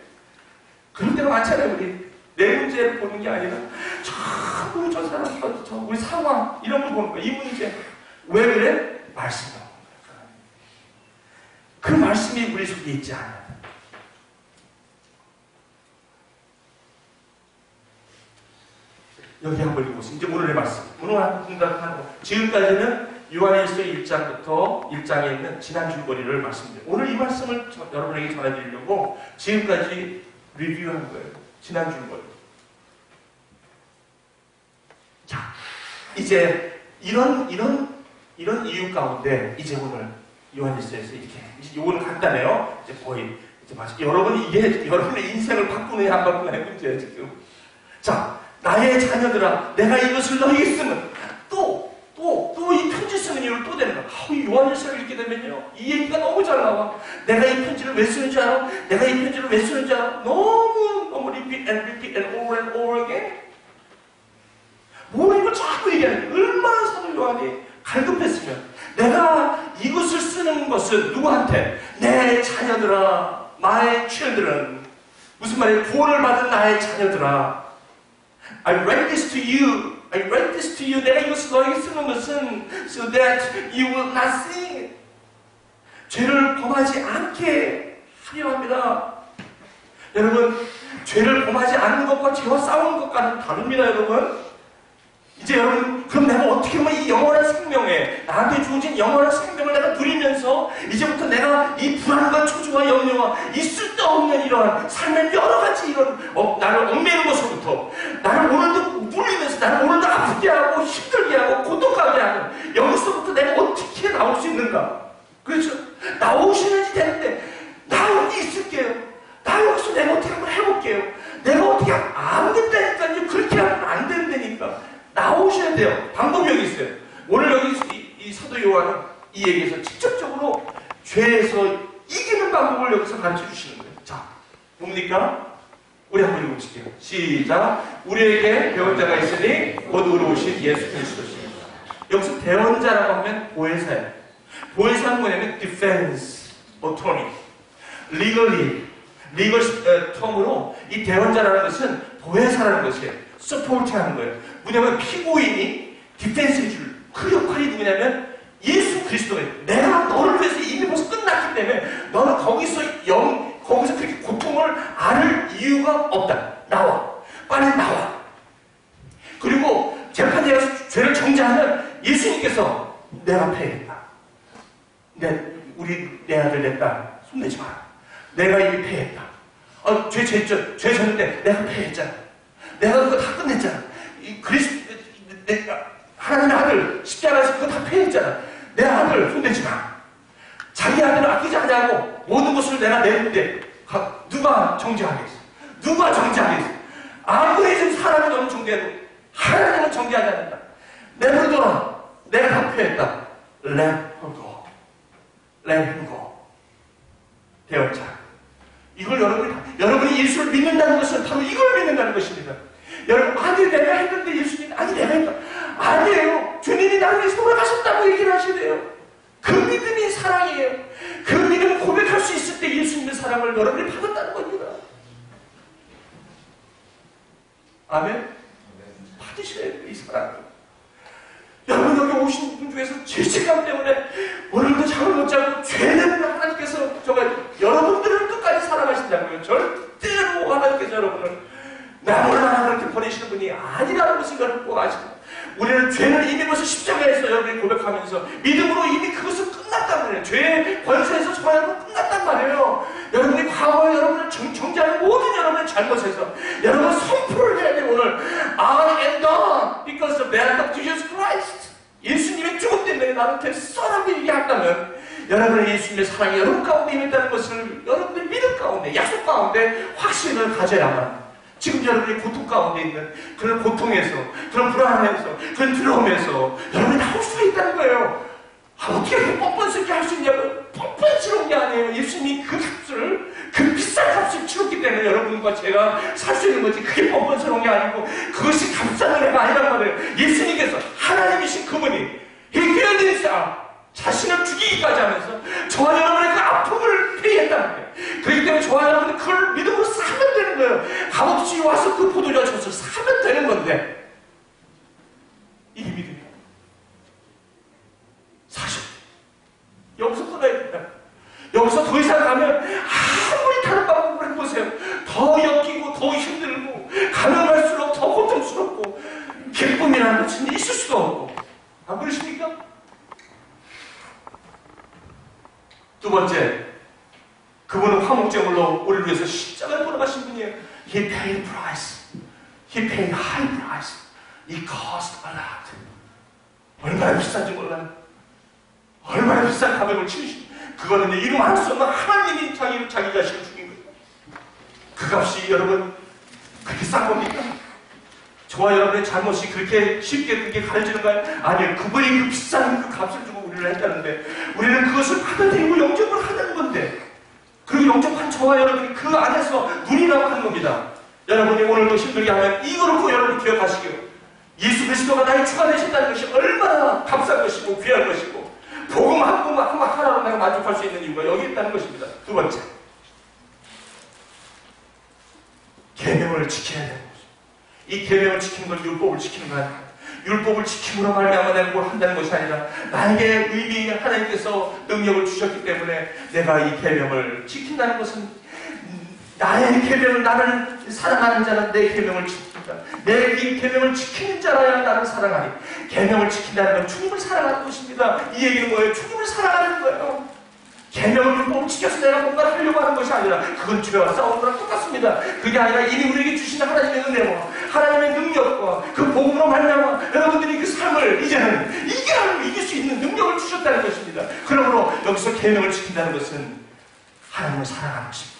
그런 데가 많잖아요. 우리 내 문제를 보는 게 아니라 전부 저 사람, 저 우리 상황 이런 걸 보는 거야. 이 문제 왜 그래? 말씀이 나오는 거야. 그 말씀이 우리 속에 있지 않아요. 여기 한번 읽어보세요. 이제 오늘의 말씀. 오늘 한번 생각하는 거. 지금까지는 요한일서 1장부터 1장에 있는 지난 줄거리를 말씀드려요. 오늘 이 말씀을 여러분에게 전해드리려고 지금까지 리뷰한 거예요. 지난 줄거리. 자, 이제 이런 이유 가운데 이제 오늘 요한일서에서 이렇게 요거는 간단해요. 이제 거의 이제 마치 여러분이 이게 여러분의 인생을 바꾸느냐 안 바꾸느냐의 문제예요 지금. 자, 나의 자녀들아, 내가 이것을 너희에게 쓰면 또 이 편지 쓰는 이유를 또 되는 거야. 이 요한일서를 읽게 되면요, 이 얘기가 너무 잘 나와. 내가 이 편지를 왜 쓰는지 알아? 내가 이 편지를 왜 쓰는지 알아? 너무 repeat and over and over again. 모르는 걸 자꾸 얘기하는 거예요. 얼마나 사도 요한이 갈급했으면. 내가 이것을 쓰는 것은 누구한테? 내 자녀들아, my children. 무슨 말이에요? 구원을 받은 나의 자녀들아. I write this to you. I write this to you. 내가 이것을 너에게 쓰는 것은 so that you will not sin. 죄를 범하지 않게 하려 합니다. 여러분, 죄를 범하지 않는 것과 죄와 싸우는 것과는 다릅니다, 여러분. 이제 여러분, 그럼 내가 어떻게 하면 이 영원한 생명에, 나한테 주어진 영원한 생명을 내가 누리면서 이제부터 내가 이 불안과 초조와 염려와 이 쓸데없는 이러한 삶의 여러 가지 이런 나를 얽매는 것으로부터 나를 오늘도 눌리면서 나를 오늘도 아프게 하고 힘들게 하고 고통하게 하는 여기서부터 내가 어떻게 나올 수 있는가? 그렇죠? 나오시는지 되는데 나 어디 있을게요? 나 여기서 내가 어떻게 한번 해볼게요? 내가 어떻게 하면 안 된다니까요. 그렇게 하면 안 된다니까. 나오셔야 돼요. 방법이 여기 있어요. 오늘 여기 이 사도 요한은 이 얘기에서 직접적으로 죄에서 이기는 방법을 여기서 가르쳐 주시는 거예요. 자, 뭡니까? 우리 한번 읽어보실게요. 시작. 우리에게 배원자가 있으니 곧 의로우신 예수 그리스도십니다. 여기서 배원자라고 하면 보혜사예요. 보혜사는 뭐냐면 defense, attorney, legally, legal term으로 이 대원자라는 것은 보혜사라는 것이에요. 서포트하는 거예요. 뭐냐면 피고인이 디펜스 해줄 그 역할이 누구냐면 예수 그리스도예요. 내가 너를 위해서 이미 벌써 끝났기 때문에 너는 거기서 그렇게 고통을 앓을 이유가 없다. 나와. 빨리 나와. 그리고 재판장에서 죄를 정죄하면 예수님께서 내가 패했다. 내 아들 내 딸 손대지 마라. 내가 이미 패했다. 죄 졌는데 내가 패했잖아. 내가 그거 다 끝냈잖아. 하나님의 아들 십자가에서 그거 다 패했잖아. 내 아들 손대지 마. 자기 아들을 아끼지 않냐고 모든 것을 내가 내는데 누가 정죄하겠어? 누가 정죄하겠어? 아무리 지금 사람이 너무 정죄해도 하나님은 정죄하지 않는다. 내버려둬라. 내가 다 패했다. Let her go. Let him go. 대원자. 이걸 여러분이 예수를 믿는다는 것은 바로 이걸 믿는다는 것입니다. 여러분, 아니 내가 했는데 예수님, 아니 내가 했다. 아니에요. 주님이 나를 위해서 돌아가셨다고 얘기를 하시네요. 그 믿음이 사랑이에요. 그 믿음을 고백할 수 있을 때 예수님의 사랑을 여러분이 받았다는 겁니다. 아멘? 받으셔야 돼요, 이 사랑을. 여러분, 여기 오신 분 중에서 죄책감 때문에 오늘도 잠을 못 자고 죄는 하나님께서 정말 여러분들을 끝까지 사랑하신다고요. 절대로 하나님께서 여러분을 나 몰라 그렇게 보내시는 분이 아니라는 것을 여러분 꼭 아시고, 우리는 죄를 이미 벌써 십자가에서 여러분이 고백하면서 믿음으로 이미 그것은 끝났단 말이에요. 죄의 권세에서 정말 끝났단 말이에요. 여러분이 과거에 여러분을 정죄하는 모든 여러분의 잘못에서 여러분 선포를 해야 돼요. 오늘 I am done because of the death of Jesus Christ. 예수님의 죽음 때문에 나는 됐어라고 얘기한다면 여러분의 예수님의 사랑이 여러분 가운데 임했다는 것을 여러분의 믿음 가운데, 약속 가운데 확신을 가져야만 지금 여러분이 고통 가운데 있는 그런 고통에서, 그런 불안에서, 그런 두려움에서 여러분이 나올 수가 있다는 거예요. 어떻게 그렇게 뻔뻔스럽게 할 수 있냐고요? 뻔뻔스러운 게 아니에요. 예수님이 그 값을, 그 비싼 값을 치렀기 때문에 여러분과 제가 살 수 있는 거지. 그게 뻔뻔스러운 게 아니고 그것이 값싼 은혜가 아니란 말이에요. 예수님께서 하나님이신 그분이 해결된 자신을 죽이기까지 하면서 저와 여러분의 그 아픔을 회개했다는 거예요. 그렇기 때문에 저와 여러분은 그걸 믿음으로 사면 되는 거예요. 값없이 와서 그 포도주와 젖을 사면 되는 건데 이게 믿음이에요. 사실 여기서 떠나야 된다. 여기서 더 이상 가면 아무리 다른 방법을 해보세요. 더 엮이고 더 힘들고 가면 갈수록 더 고통스럽고 기쁨이라는 것은 있을 수가 없고. 안 그러십니까? 두 번째, 그분은 화목제물로 우리를 위해서 십자가를 돌아가신 분이에요. He paid price. He paid high price. It cost a lot. 얼마나 비싼지 몰라요. 얼마나 비싼 가격을 치르신. 그거는 이름 할 수 없는 하나님이 자기 자신을 죽인 거예요. 그 값이 여러분 그렇게 싼 겁니까? 저와 여러분의 잘못이 그렇게 쉽게 그렇게 가려지는가요? 아니요. 그분이 그 비싼 그 값을 주고 우리를 했다는데 우리는 그것을 받아들이고 영접을 하는 건데, 그리고 영접한 저와 여러분이 그 안에서 눈이라고 하는 겁니다. 여러분이 오늘도 힘들게 하면 이거를 꼭 여러분 기억하시기요. 예수 그리스도가 나의 주가 되셨다는 것이 얼마나 값싼 것이고 귀한 것이고 복음 한 번만 하나로 내가 만족할 수 있는 이유가 여기 있다는 것입니다. 두 번째, 계명을 지켜야 되는 것입니다. 이 계명을 지키는 건 율법을 지키는 거 아니야. 율법을 지킴으로 말미암아 내가 뭘 한다는 것이 아니라 나에게 의미 하나님께서 능력을 주셨기 때문에 내가 이 계명을 지킨다는 것은 나의 계명을 나를 사랑하는 자는 내 계명을 지킨다. 내 이 계명을 지키는 자라야 나를 사랑하니 계명을 지킨다는 건 주님을 사랑하는 것입니다. 이 얘기는 뭐예요? 주님을 사랑하는 거예요. 계명을 율법을 지켜서 내가 뭔가를 하려고 하는 것이 아니라 그건 죄와 싸우는 거랑 똑같습니다. 그게 아니라 이미 우리에게 주시는 하나님의 은혜와 하나님의 능력과 그 복음으로 말미암아 여러분들이 그 삶을 이제는 이길 수 있는 능력을 주셨다는 것입니다. 그러므로 여기서 계명을 지킨다는 것은 하나님을 사랑하는 것입니다.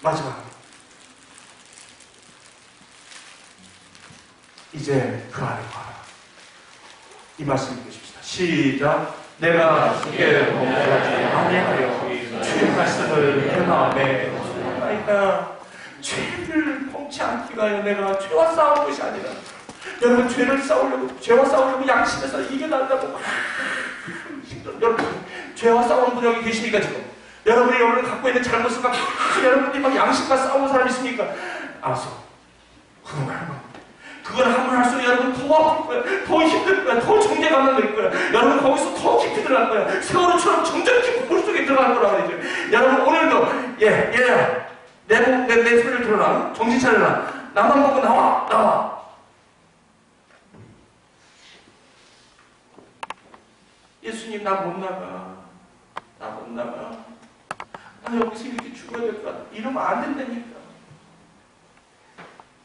마지막, 이제 그 안에 가라. 이 말씀 읽으십시다. 시작. 내가 주께 범죄하지 아니하여 주의 말씀을 내 마음에 두나이다. 죄를 범치 않기 위하여 내가 죄와 싸우는 것이 아니라, 여러분 죄와 싸우려고 양심에서 이겨낸다고 힘들어. 여러분 죄와 싸우는 분 여기 계십니까 지금? 여러분이 여러분 갖고 있는 잘못을 갖고 여러분들이 막 양심과 싸우는 사람이 있습니까? 알았어. 그건 하는 거야. 그걸 하면 할수록 여러분 더 아플 거야. 더 힘들 거야. 더 정죄감을 낼 거야. 여러분 거기서 더 깊이 들어갈 거야. 세월호처럼 점점 깊은 물속에 들어가는 거란 말이죠. 여러분 오늘도 내 소리를 들어라. 정신 차려라. 나만 보고 나와. 예수님 나 못 나가. 나 여기서 이렇게 죽어야 될 것 같아. 이러면 안 된다니까.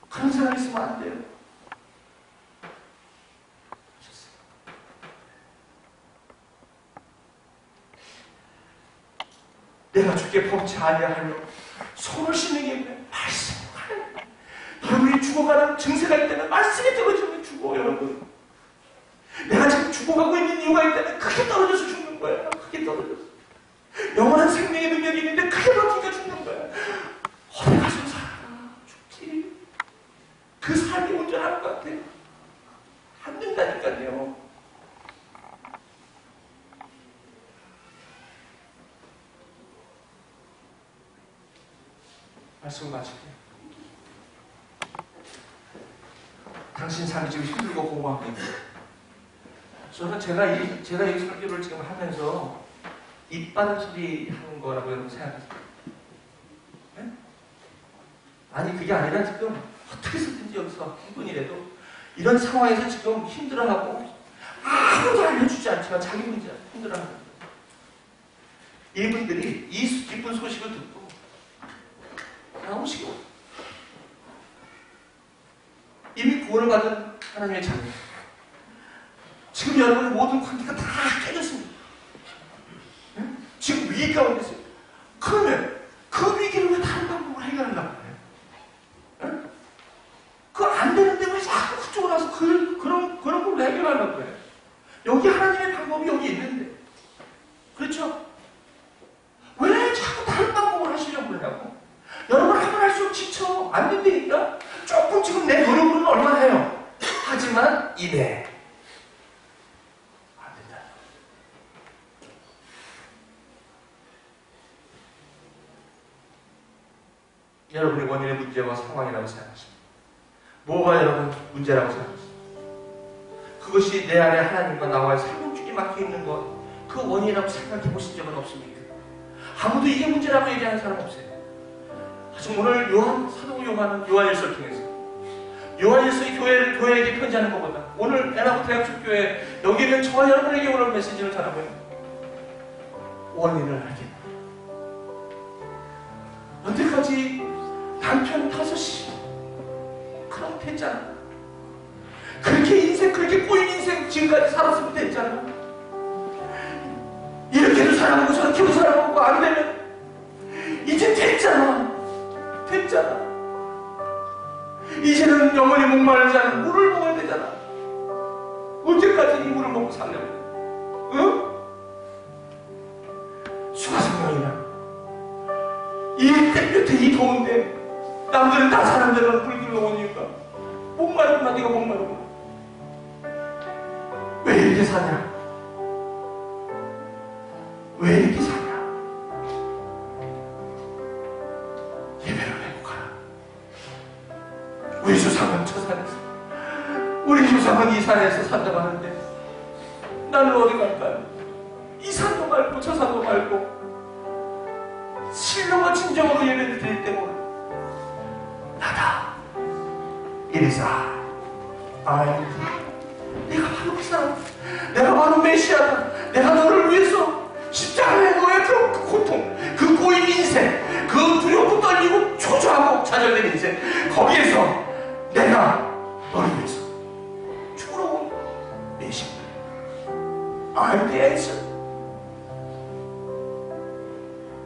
그런 사람 있으면 안 돼요. 내가 주께 범치 아니하려 손을 씻는 게 말씀. 여러분이 죽어가는 증세가 있다면 말씀이 떨어지면 죽어. 여러분 내가 지금 죽어가고 있는 이유가 있다면 크게 떨어져서 죽는 거야. 크게 떨어져서 영원한 생명의 능력이 있는데 크게 버티니까 죽는 거야. 어디 가서 살아 죽지. 그 삶이 온전한 것 같아. 안 된다니까요. 말씀 마칠게요. 당신 삶이 지금 힘들고 공허하고 있는 저는 제가 이 설교를 지금 하면서 입 바른 소리 하는 거라고 여러분 생각하세요? 네? 아니 그게 아니라 지금 어떻게 해서든지 여기서 한 분이라도 이런 상황에서 지금 힘들어하고 아무도 알려주지 않지만 자기 문제 힘들어하는 거예요. 이분들이 이 기쁜 소식을 듣고 나오시고 이미 구원을 받은 하나님의 자녀. 지금 여러분의 모든 관계가 다 깨졌습니다. 네? 지금 위기 가운데 있어요. 그러면 그 위기를 왜 다른 방법으로 해결하려고 해요? 네? 그거 안 되는데 왜 자꾸 그쪽으로 와서 그런 걸로 해결하려고 해요? 여기 하나님의 방법이 여기 있는데. 그렇죠? 왜 자꾸 다른 방법을 하시려고 그러냐고? 여러분 하면 할수록 지쳐. 안 된다니까? 조금 지금 내 노력으로는 얼마나 해요. 하지만 입에 안 된다. 여러분의 원인의 문제와 상황이라고 생각하십니다. 뭐가 여러분 문제라고 생각하십니까? 그것이 내 안에 하나님과 나와의 삶의 줄이 막혀있는 것, 그 원인이라고 생각해 보신 적은 없습니까? 아무도 이게 문제라고 얘기하는 사람 없어요. 지금 오늘 사도 요한은 요한일서를 통해서 요한일서의 교회에게 편지하는 것보다 오늘 애나부 대학축교회 여기 있는 저와 여러분에게 오늘 메시지를 전하고요. 원인을 알게. 언제까지 남편 5시 그럼 됐잖아. 그렇게 꼬인 인생 지금까지 살았으면 됐잖아. 이렇게도 살아보고 저렇게도 살아보고 안 되면 이제 됐잖아. 이제는 영원히 목마르지 않은 물을 먹어야 되잖아. 언제까지 이 물을 먹고 살려고? 응? 수가성령이야. 이 땡볕에 이 더운데 남들은 다 사는 데는 불 들러온 이유가 목마르구나. 네가 목마르구나. 사냐? 왜 이렇게 사냐? 예배를 회복하라. 우리 조상은 저 산에서, 우리 조상은 이 산에서 산다고 하는데 나는 어디 갈까요? 이 산도 말고 저 산도 말고 신령과 진정으로 예배를 드릴 때면 나다. It is I. 내가 바로 그 사람, 내가 바로 메시아다. 내가 너를 위해서 십자가에 너의 그 고통, 그 꼬인 인생, 그 두렵고 떨리고 초조하고 좌절된 인생, 거기에서 내가 너를 위해서 죽으러 온 메시아. I'm the answer.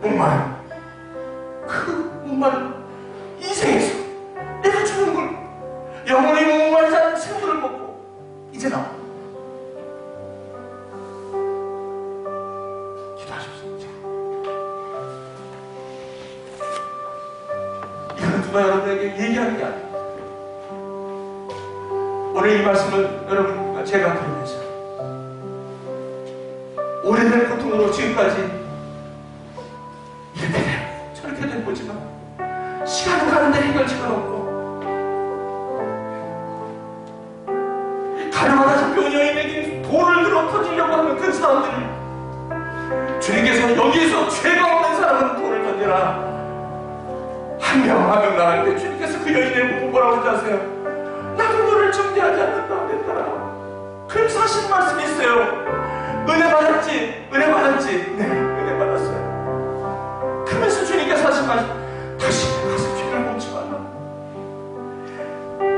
목마른 그 목마른 인생에서 내가 주는 걸 영원히 목마르지 않은 생물을 먹고 이제 나 기도하십시오. 이거는 누가 여러분에게 얘기하는 게 아닙니다. 오늘 이 말씀을 여러분과 제가 들으면서 오래된 고통으로 지금까지 이렇게 되고 저렇게 된 거지만 시간은 가는데 해결책은 없고 가려마다 잡혀온 여인에게 돌을 들어 터지려고 하는 그 사람들을 주님께서 여기에서 죄가 없는 사람은 돌을 던져라. 한 명 한 명 나갈 때 주님께서 그 여인을 보고 뭐라고 하지 아세요? 나도 너를 정죄하지 않는다 그랬더라. 그래서 하시는 말씀이 있어요. 은혜 받았지? 은혜 받았지? 네, 은혜 받았어요. 그러면서 주님께서 하신 말씀, 다시 가서 죄를 묻지 말라.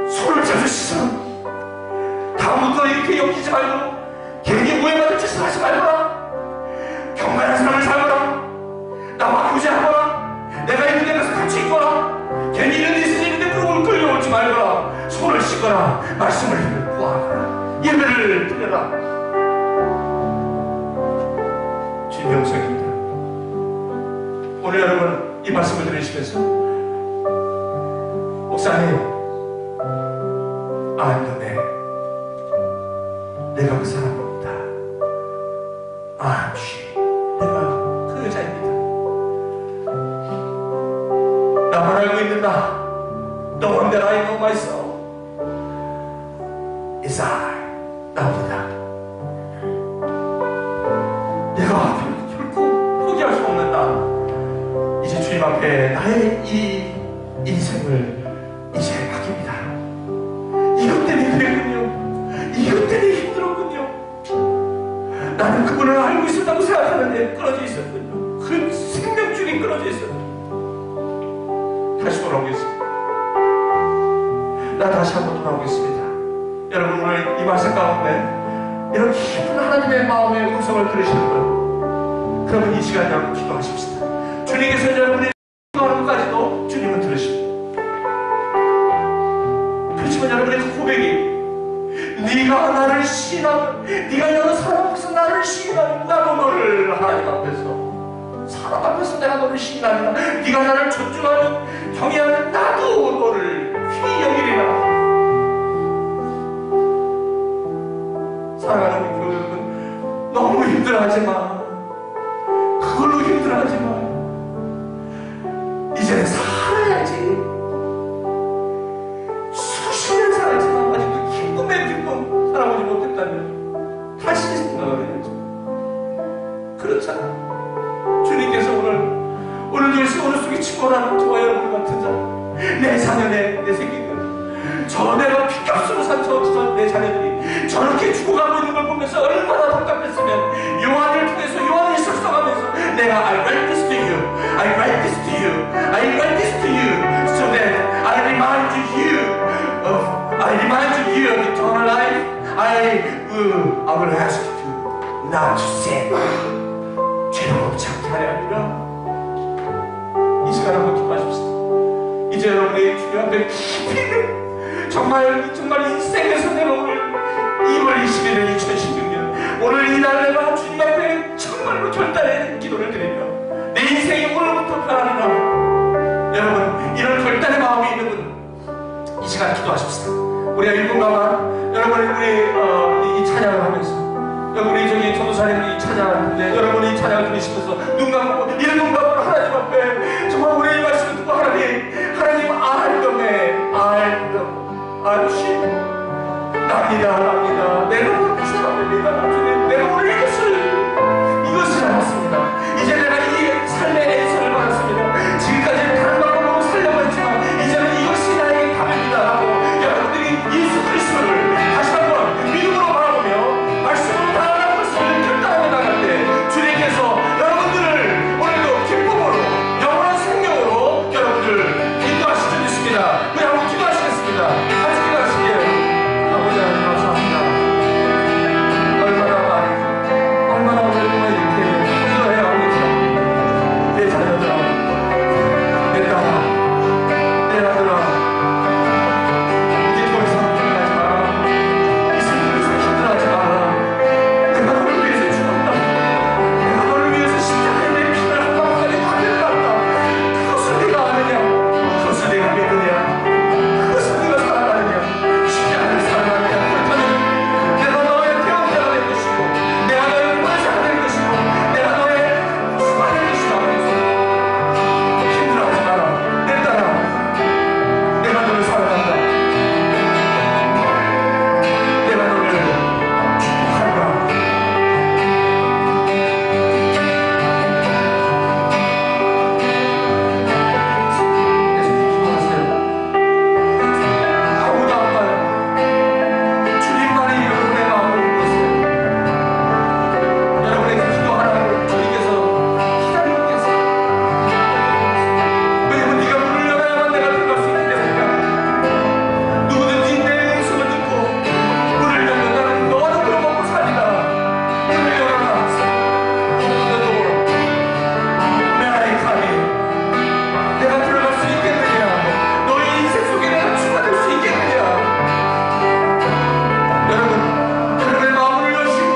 손을 자주 씻어. 다음부터 이렇게 엮이지 말고 괜히 오해받을 짓을 하지 말거라. 경건한 삶을 살거라. 나와 교제하거라. 내가 있는 데 가서 같이 있거라. 괜히 이런 데 있으니 그걸 끌려오지 말거라. 손을 씻거라. 말씀을 구하거라. 예배를 드려라. 주님 영성입니다. 오늘 여러분 이 말씀을 들으시면서 목사님 안dom에 내가 그 사람입니다. she 내가 그 여자입니다. 나만 알고 있는 나 The one that I know myself is I. 나보다 내가 결코 포기할 수 없는 나. 이제 주님 앞에 나의 이 인생을 이제 맡깁니다. 이것 때문에 그랬군요. 이것 때문에 힘들었군요. 나는 그분을 알고 있었다고 생각하는데 끊어져 있었군요. 그 생명줄이 끊어져 있었군요. 다시 돌아오겠습니다. 나 다시 한번 돌아오겠습니다. 여러분 오늘 이 말씀 가운데 이런 깊은 하나님의 마음의 음성을 들으시는 분, 그러면 이 시간 여러분 기도하십시다. 주님께서 여러분의 기도하는 것까지도 주님은 들으십니다. 그렇지만 여러분의 그 고백이 네가 나를 시인하면, 네가 여러 사람 앞에서 나를 시인하면 나도 너를 하나님 앞에서, 사람 앞에서 내가 너를 시인하면, 네가 나를 존중하면 경외하면 나도 너를 귀히 여기리라. 사랑하는 교회 여러분, 너무 힘들어하지 마. 그걸로 힘들어하지 마. 이제는 살아야지. 수십 년 살았지만 아직도 기쁨의 기쁨 살아보지 못했다면 다시 생각을 해야지. 그렇잖아. 주님께서 오늘 예수 오늘 속에 친구라는 저와 여러분 같은 자, 내 자녀, 내 새끼들, 저 내가 피값으로 산 내 자녀들이 저렇게 죽어가고 있는 걸 보면서 얼마나 답답했으면 요한을 통해서 요한을 설성하면서 내가 I write this to you, I write this to you, I write this to you so that I remind you of eternal life. I will ask you not to sin. 죄를 없지 않게 하려 합니다. 이 시간 한번 기도하십시오. 이제 여러분의 주님 앞에 깊이 정말 인생에서 내가 오늘 2월 21일 2016년 오늘 이날 내가 주님 앞에 정말로 결단의 기도를 드리며 내 인생이 오늘부터 변하리라. 여러분 이런 결단의 마음이 있는 분 이 시간 기도하십시다. 우리가 1분간만 여러분 우리 이 찬양을 하면서 우리 저기 전도사님이 찬양하는데 여러분이 찬양을 들으시면서 눈 감고 이런 눈 감고 하나님 앞에 정말 우리의 말씀을 듣고 하나님 알시고 납니다. 내가 그렇게 사람입니다. 주님, 내가 오늘 이것을 알았습니다. 이제 내가 이 삶의 애서를 받았습니다. 지금까지는 다른 방법으로 살려고 했지만 이제는 이것이 나에게 답입니다 하고 여러분들이 예수 그리스도를 다시 한번 믿음으로 바라보며 말씀으로 나아가는 것을 결단하며 나갈 때 주님께서 여러분들을 오늘도 기쁨으로 영원한 생명으로 여러분들을 인도하실 줄 믿습니다. 우리 한번 기도하시겠습니다. 같이 기도하실게요. 아버지 하나님 감사합니다. 얼마나 오늘도 이렇게 기도해야 합니까? 내 자녀들아, 내 딸아, 내 아들아, 이제 더 이상 힘들하지 마라. 이 세상에서 힘들하지 마라. 내가 너를 위해서 죽었다. 내가 너를 위해서 십자가에 내 피를 한 방울까지 흘렸다. 그것을 네가 아느냐? 그것을 내가 믿느냐? 그것을 네가 사랑하느냐? 십자가를 사랑하느냐? 그렇다면 내가 너의 대원자가 될 것이고 내가 너의 군사가 될 것이고 내가 너의 수가 될 것이라고 해서 힘들어하지 마라. 내 딸아, 내가 너를 사랑한다. 내가 너를 축복한다. 계속 기도하세요. 아무도 안 봐요. 주님만이 여러분의 마음을 보세요. 여러분에게 기도하라고 주님께서 기다리고 계세요. 왜냐면 네가 문을 열어야만 내가 들어갈 수 있기 때문이야. 누구든지 내 음성을 듣고 문을 열면 나는 너와 더불어 먹고 살리라. 문을 열어라. 나의 감히 내가 들어갈 수 있겠느냐? 너의 인생 속에 내가 추가될 수 있겠느냐? 여러분의 마음을 여시고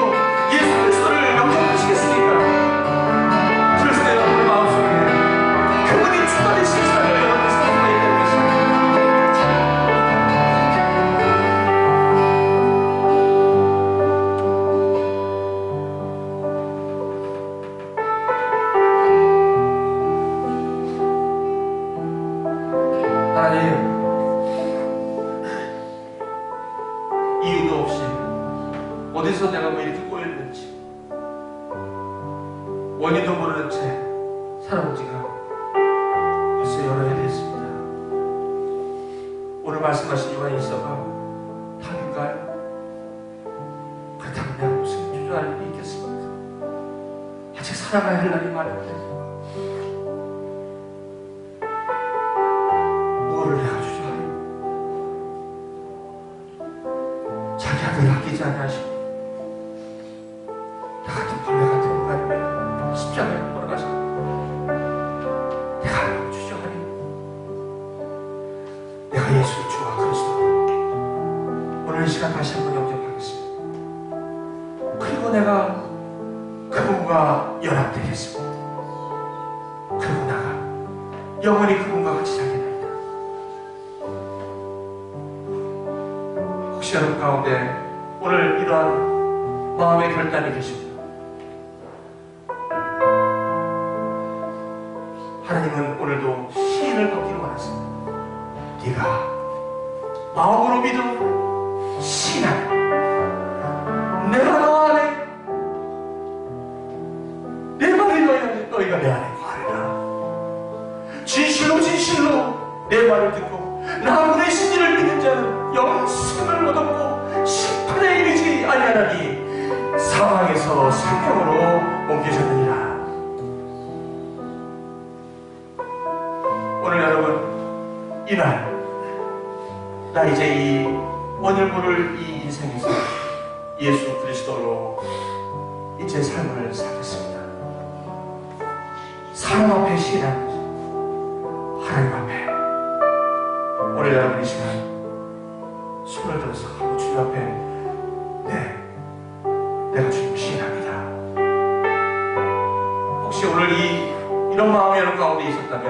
예수 그리스도를 영접하시겠습니까? 그래서 여러분의 마음속에 그분이 추가되신 삶을 여러분이 살 수가 있다는 것입니다. 하나님, 이유도 없이 어디서 내가 왜 이렇게 꼬였는지 원인도 모르는 채 살아온 지가 벌써 여러 해 됐습니다. 오늘 말씀하신 요한이 있어가 답인가요? 그렇다면 내가 무슨 주저할 일이 있겠습니까? 아직 살아가야 할 날이 많은데 뭐를 내가 주저하리? 자기 아들 아끼지 아니하시고 나 같은 벌레 같은 인간이면 십자가에 못 돌아가시고 내가 뭘 주저하리? 내가 예수 주와 그리스도 오늘 이 시간 다시 한번 영접하겠습니다. 그리고 내가 그분과 연합되겠습니다. 그리고 나가 영원히 그분과 같이 살겠나이다. 혹시 여러분 가운데 오늘 이러한 마음의 결단이 계십니까? 하나님은 오늘도 시인을 받기를 원하십니다. 네가 마음으로 믿음으로 신하네. 내가 너 안에 내 말이 너희가 내 안에 거하리라. 진실로 내 말을 듣고 나무의 신의를 믿는 자는 영생을 얻었고 심판에 이르지 아니하나니 사망에서 생명으로 옮겨졌느니라. 오늘 여러분 이날 나 이제 이 오늘 모를 이 인생에서 예수 그리스도로 이제 삶을 살겠습니다. 사람 앞에 시인하는 하나님 앞에 오늘 여러분 이 시간 손을 들어서 한번 주님 앞에 내가 주님 시인합니다. 혹시 오늘 이런 마음이 여러분 가운데 있었다면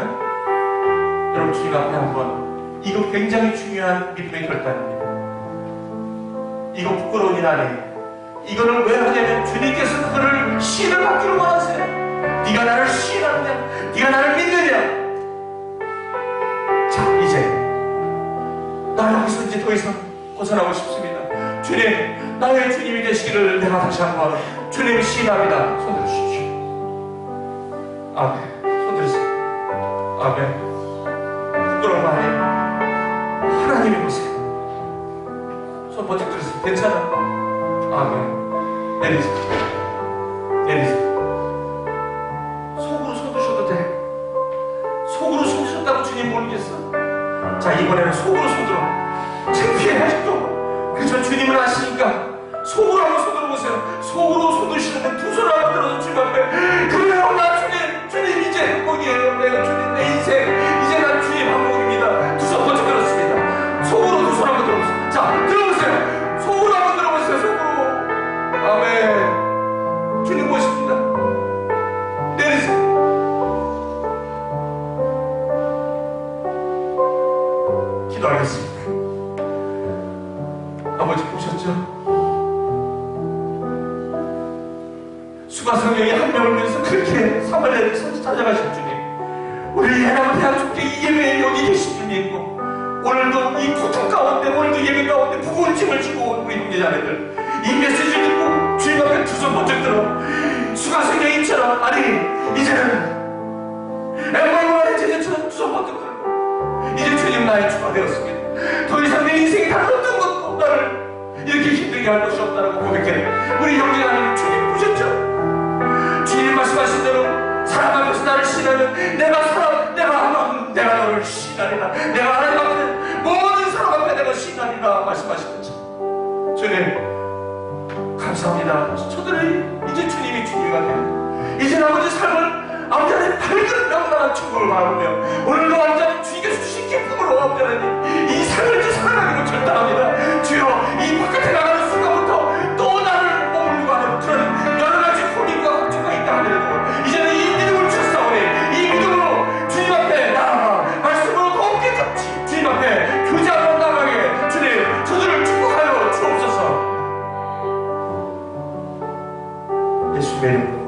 여러분 주님 앞에 한번 이거 굉장히 중요한 믿음의 결단입니다. 이거 부끄러운 일 아니에요. 이거를 왜 하냐면 주님께서 그거를 시인을 받기를 원하세요. 네가 나를 시인하느냐, 네가 나를 믿느냐. 자, 이제 나 여기서 이제 더 이상 벗어나고 싶습니다. 주님, 나의 주님이 되시기를 내가 다시 한번 주님 시인합니다. 손 들으십시오. 아멘. 손 들으세요. 아멘. 부끄러움 아니에요. 하나님이 보세요. 손 번쩍 들으세요. 괜찮아. 아멘. 내리세요. 내리세요. 속으로 손 드셔도 돼. 속으로 손 드셨다고 주님 모르겠어. 자, 이번에는 속으로 손 들어. 창피해야지 또. 그렇지만 주님을 아시니까 속으로 한번 손 들어보세요. 속으로 손 드시는데 두 손을 한번 들어서 주님 앞에, 그래요, 나 주님 이제 행복이에요. 내가 주님, 내 인생 이제 난 주님 한복입니다. 두 손 번쩍 들었습니다. 속으로 두 손 한번 들어보세요. 자, 들어보세요. 속으로 한번 들어보세요. 속으로. 아멘. 주님 보십니다. 내리세요. 기도하겠습니다. 아버지 보셨죠? 수가성령이 한 명을 위해서 그렇게 사마리아를 찾아가신 주님, 우리 예나무 대학축제 이 예배에 여기 계신 주님, 오늘도 이 고통 가운데, 오늘도 예배 가운데 무거운 짐을 지고 온 우리 형제자매들, 이 메시지를 듣고 주님 앞에 두 손 번쩍 들어 수가성령님처럼, 아니 이제는 엠마누엘의 제자처럼 두 손 번쩍 들고, 이제 주님 나의 주가 되었습니다. 더 이상 내 인생이 다른 어떤 것도 나를 이렇게 힘들게 할 것이 없다라고 고백해. 우리 형제자매님, 주님 보셨죠? 주님 말씀하신 대로 사람 앞에서 나를 신하면 내가 너를 신하리라. 내가 하나님 앞에 모든 사람 앞에 내가 신하리라 말씀하신 거죠. 주님 감사합니다. 저들이 이제 주님이 주님이 되는, 이제 아버지 삶을 아버지의 밝은 명랑한 축복을 바라보며 오늘도 완전히 주님께서 주신 기쁨으로 아버지는 이 삶을 이제 살아가기로 결단합니다. 주여, 이 바깥에 나가는 순간부터 또 나를 머물고 하는 그런 여러 가지 고민과 걱정과 있다 하더라도 이제는 이 믿음을 주사오니 이 믿음으로 주님 앞에 나아가 말씀으로 더 깨끗이 주님 앞에 교제하러 나가게 주님 저들을 축복하여 주옵소서. 예수님의 이름으로